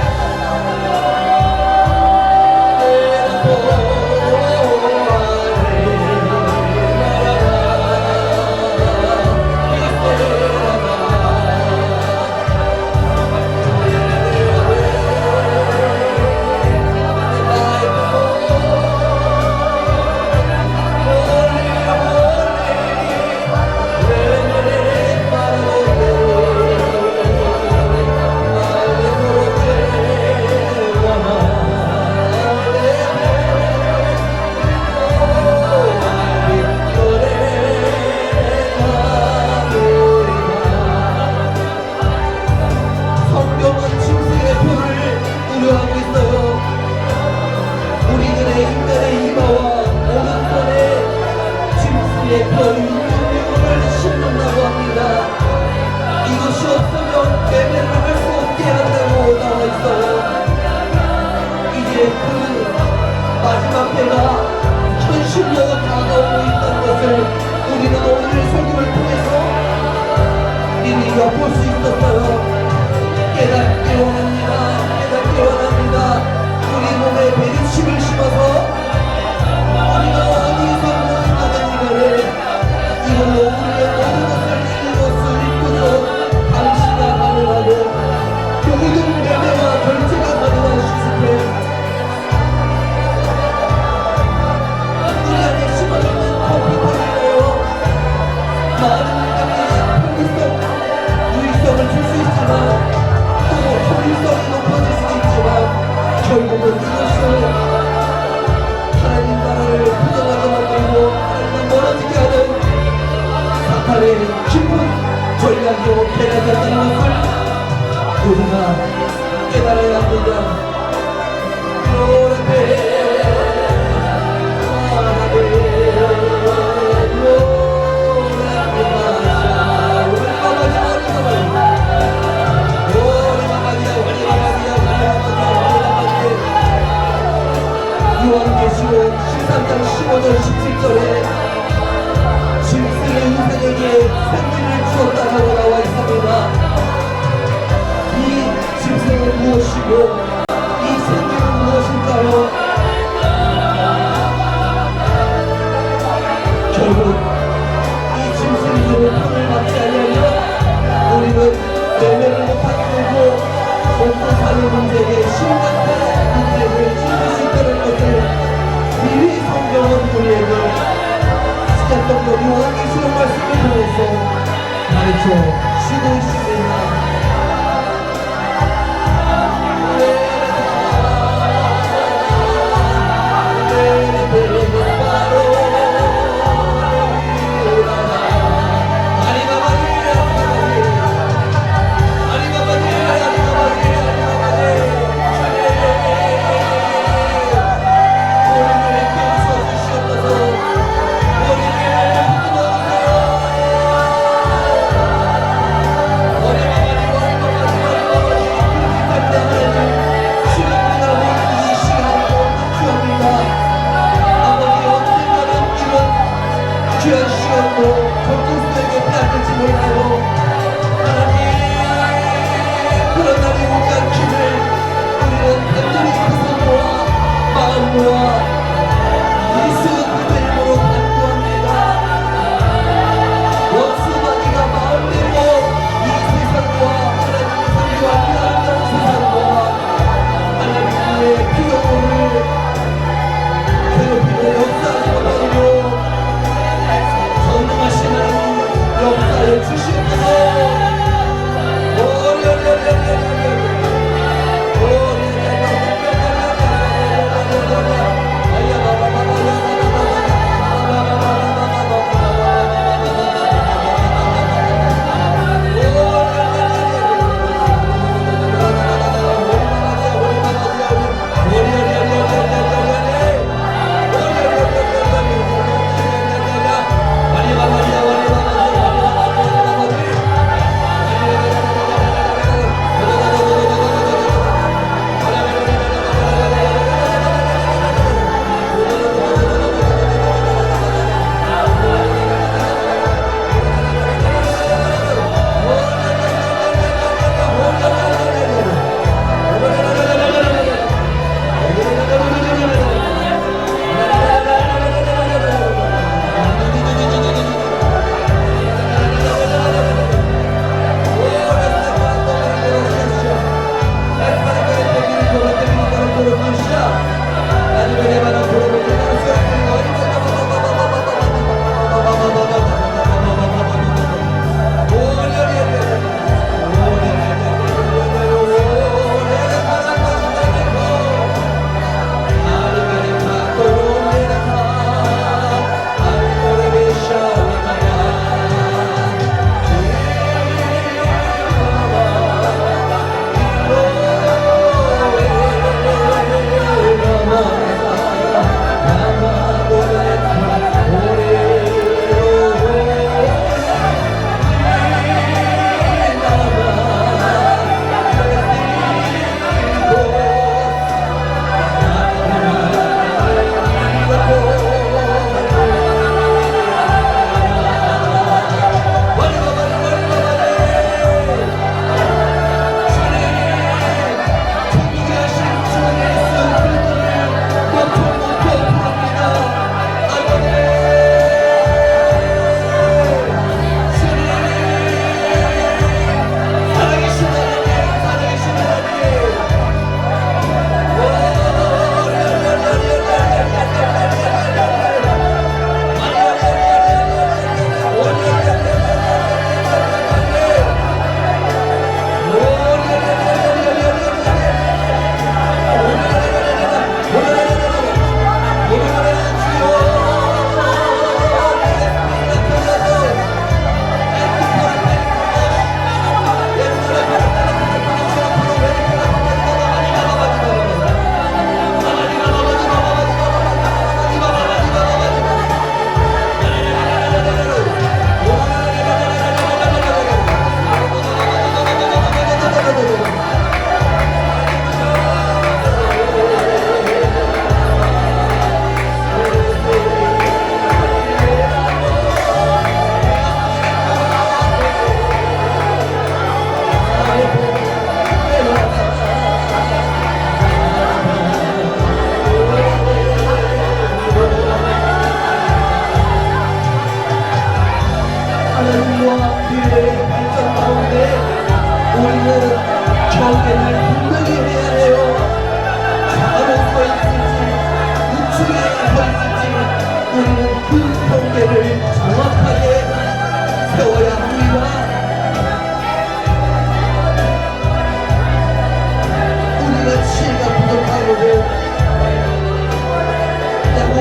요한계시록 13장 15절 17절에 짐승의 인생에게 생기를 주었다고 나와 있습니다. 이 쉬고 있습니다.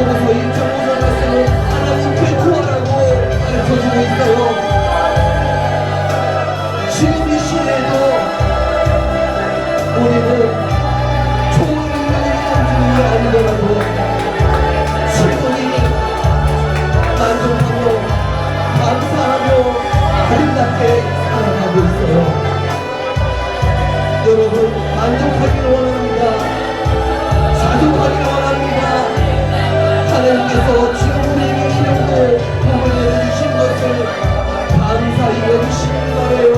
야고보서 1.5절 말씀은 하나님께 구하라고 가르쳐주고 있어요. 지금 이 시대에도 우리는 좋은 일을 가지고 아니더라도 충분히 만족하며 감사하며 아름답게 살아가고 있어요. 여러분, 만족하기를 원합니다. 자족하기를 원합니다. 하나님께서 지금 우리에게 이 정도 복을 내려주신 것을 감사히 여기시는 거예요.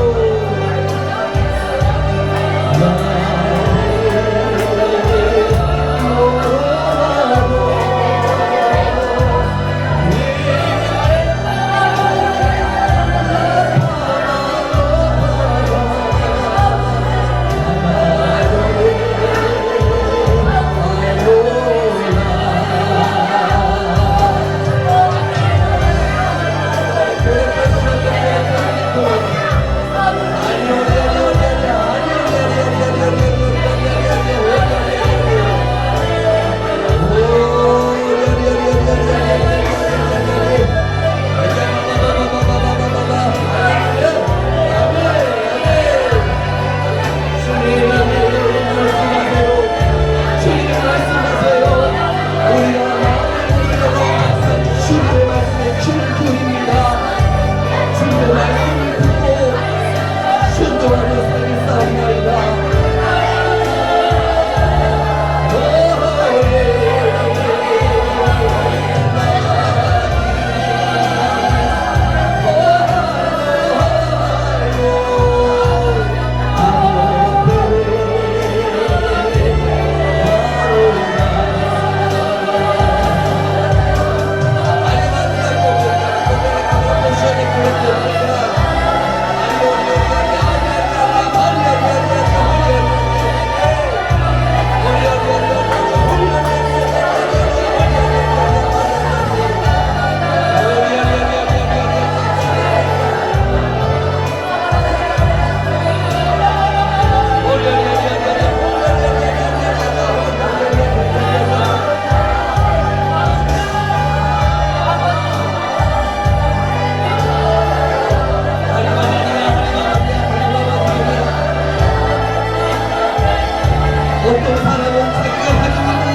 어떤 사람은 자기가 가지고 있는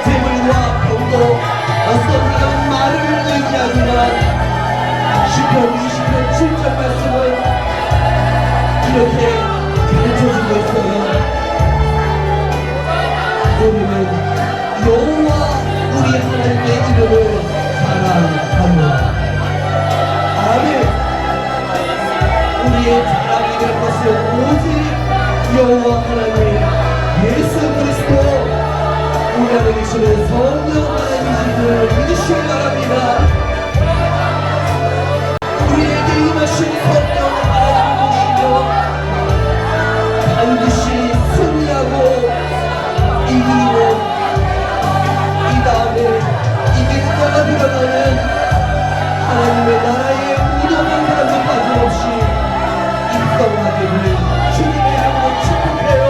재물과 병도, 어떤 사람은 말을 의지하지만 시편 20편 7절 말씀은 이렇게 가르쳐주고 있어요. 우리는 여호와 우리 하나님의 이름을 사랑하며 아멘. 우리의 자랑이 될 것은 오직 여호와 하나님 예수 그리스도 우리 안에 계시는 성령 하나님을 믿으시기 바랍니다. 우리에게 임하신 성령 하나님을 보시며 반드시 승리하고 이기고 이 다음에 이길 자가 되어가는 하나님의 나라의 무덤한 사람들 빠짐없이 입성하기를 주님의 이름으로 축복해요.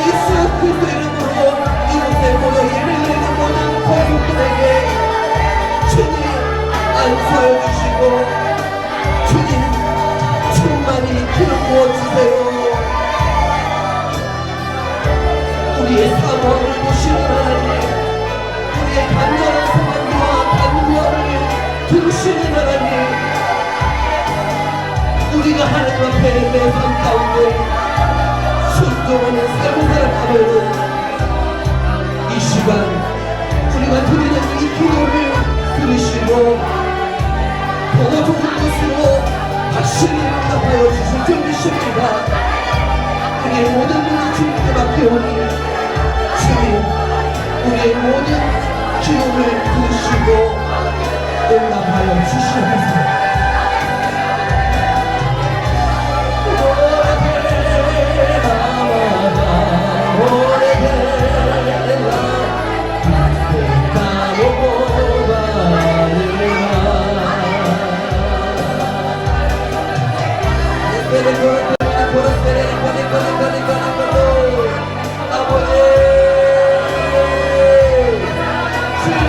예수 그리스도 이름으로 이곳에 모여 예배드리는 모든 성도들에게 주님 안수하여 주시고 주님 충만히 기름 부어주세요. 우리의 사모함을 보시는 하나님, 우리의 간절한 소망과 간구함을 들으시는 하나님, 우리가 하나님 앞에 내 삶 가운데 순종하는 삶을 살아가면은 이 시간 우리가 드리는 이 기도를 들으시고 더 좋은 것으로 확실히 응답하여 주실 줄 믿습니다. 우리의 모든 문제 주님께 맡겨오니 주님 우리의 모든 기도를 들으시고 응답하여 주시옵소서. 주여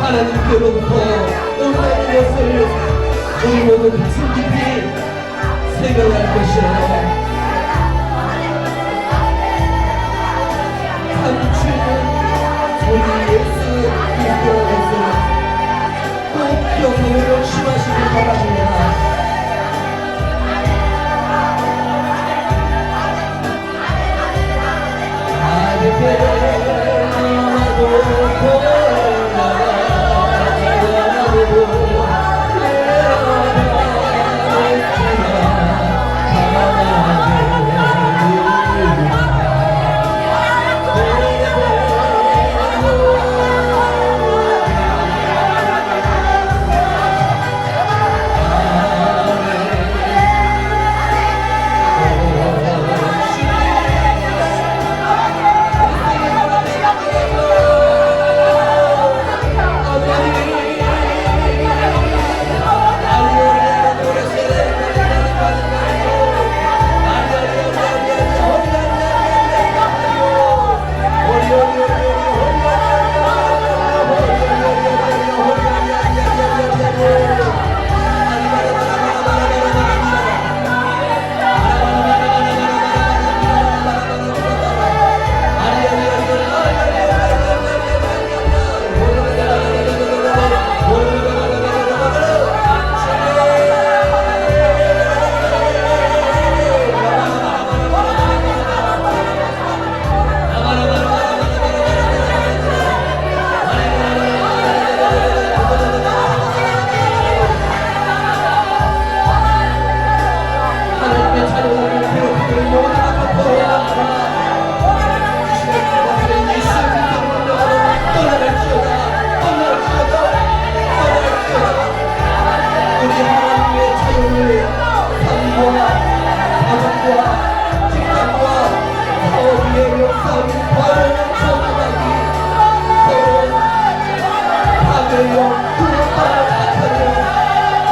하나님께로부터 온다는 것을 우리 모두 가슴 깊이 생각할 것이에요. 우리 예수 그리스도의 꼭 기억하고 명심하시길 바랍니다.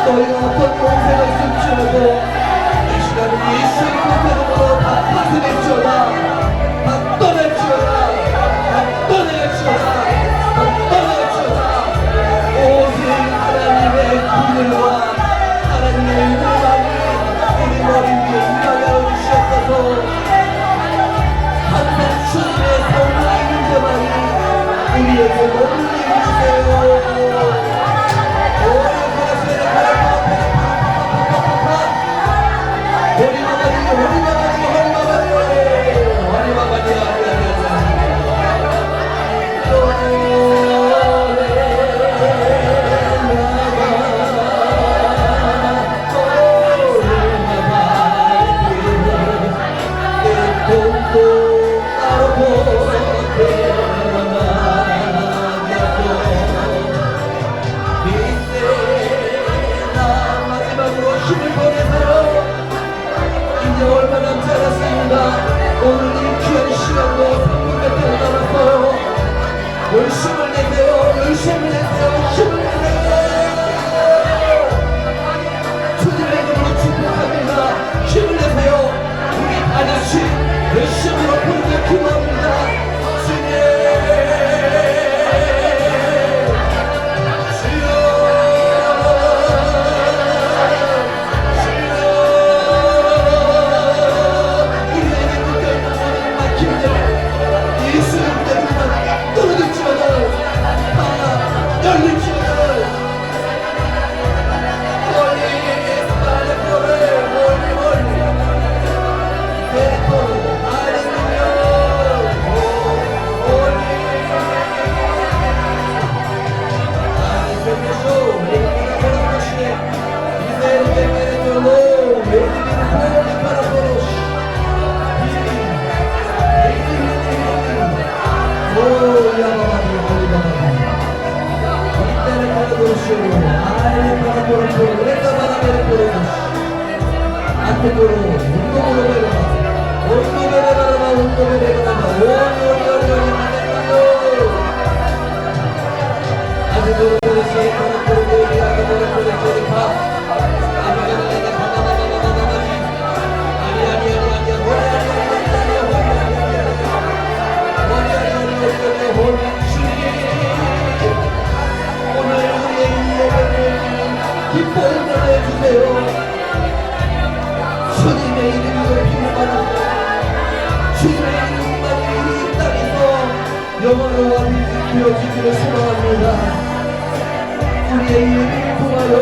너희가 어떤 공세가 있을지라도 이 시간에 예수의 공세로 다 파쇄될지어다. 다 떠날지어다. 다 떠날지어다. 다 떠날지어다. 오직 하나님의 그늘과 하나님의 은혜만이 우리 머리 위에 임하여 주시옵소서. 항상 주님의 성령의 임재만이 우리에게 머물게 해주세요. 오늘 이 귀한 시간도 3분몇 대 남았어요. 열심을 내세요. 열심을 내세요. 힘을 내세요. 주님의 이름으로 축복합니다. 힘을 내세요. 우리 아저씨 열심으로 부르게 기도합니다. 주님 영광으로 되어지기를 소망합니다. 우리의 예배를 통하여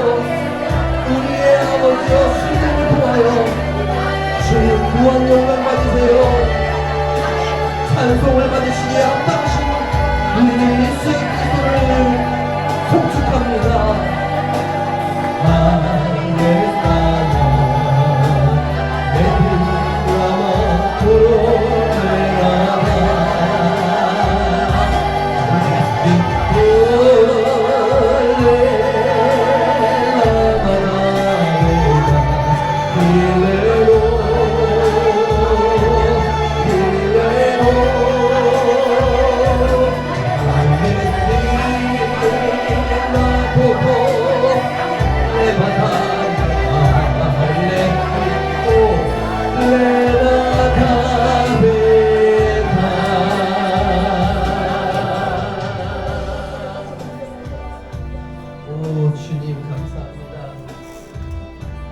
우리의 아버지여 신령을 통하여 주님 무한 영광 받으세요. 찬송을 받으시기에 합당하신 우리 예수 그리스도를 송축합니다.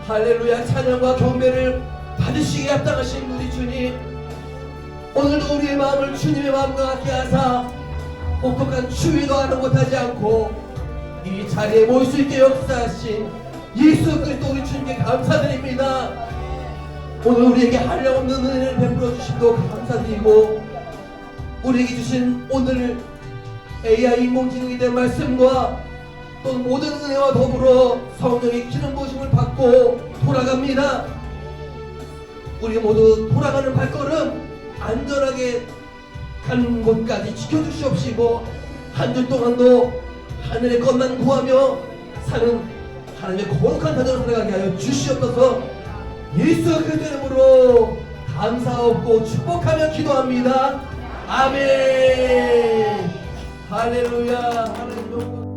할렐루야. 찬양과 경배를 받으시기에 합당하신 우리 주님, 오늘도 우리의 마음을 주님의 마음과 같게 하사 혹독한 추위도 하는 못하지 않고 이 자리에 모일 수 있게 역사하신 예수 그리스도 우리 주님께 감사드립니다. 오늘 우리에게 한량없는 은혜를 베풀어 주심도 감사드리고, 우리에게 주신 오늘 AI 인공지능에 대한 말씀과 또 모든 은혜와 더불어 성령의 기름 부으심을 받고 돌아갑니다. 우리 모두 돌아가는 발걸음 안전하게 간 곳까지 지켜주시옵시고, 한 주 동안도 하늘의 것만 구하며 사는 하나님의 거룩한 자녀로 살아가게 하여 주시옵소서. 예수 그리스도 이름으로 감사하고 축복하며 기도합니다. 아멘. 할렐루야. 하나님 영광.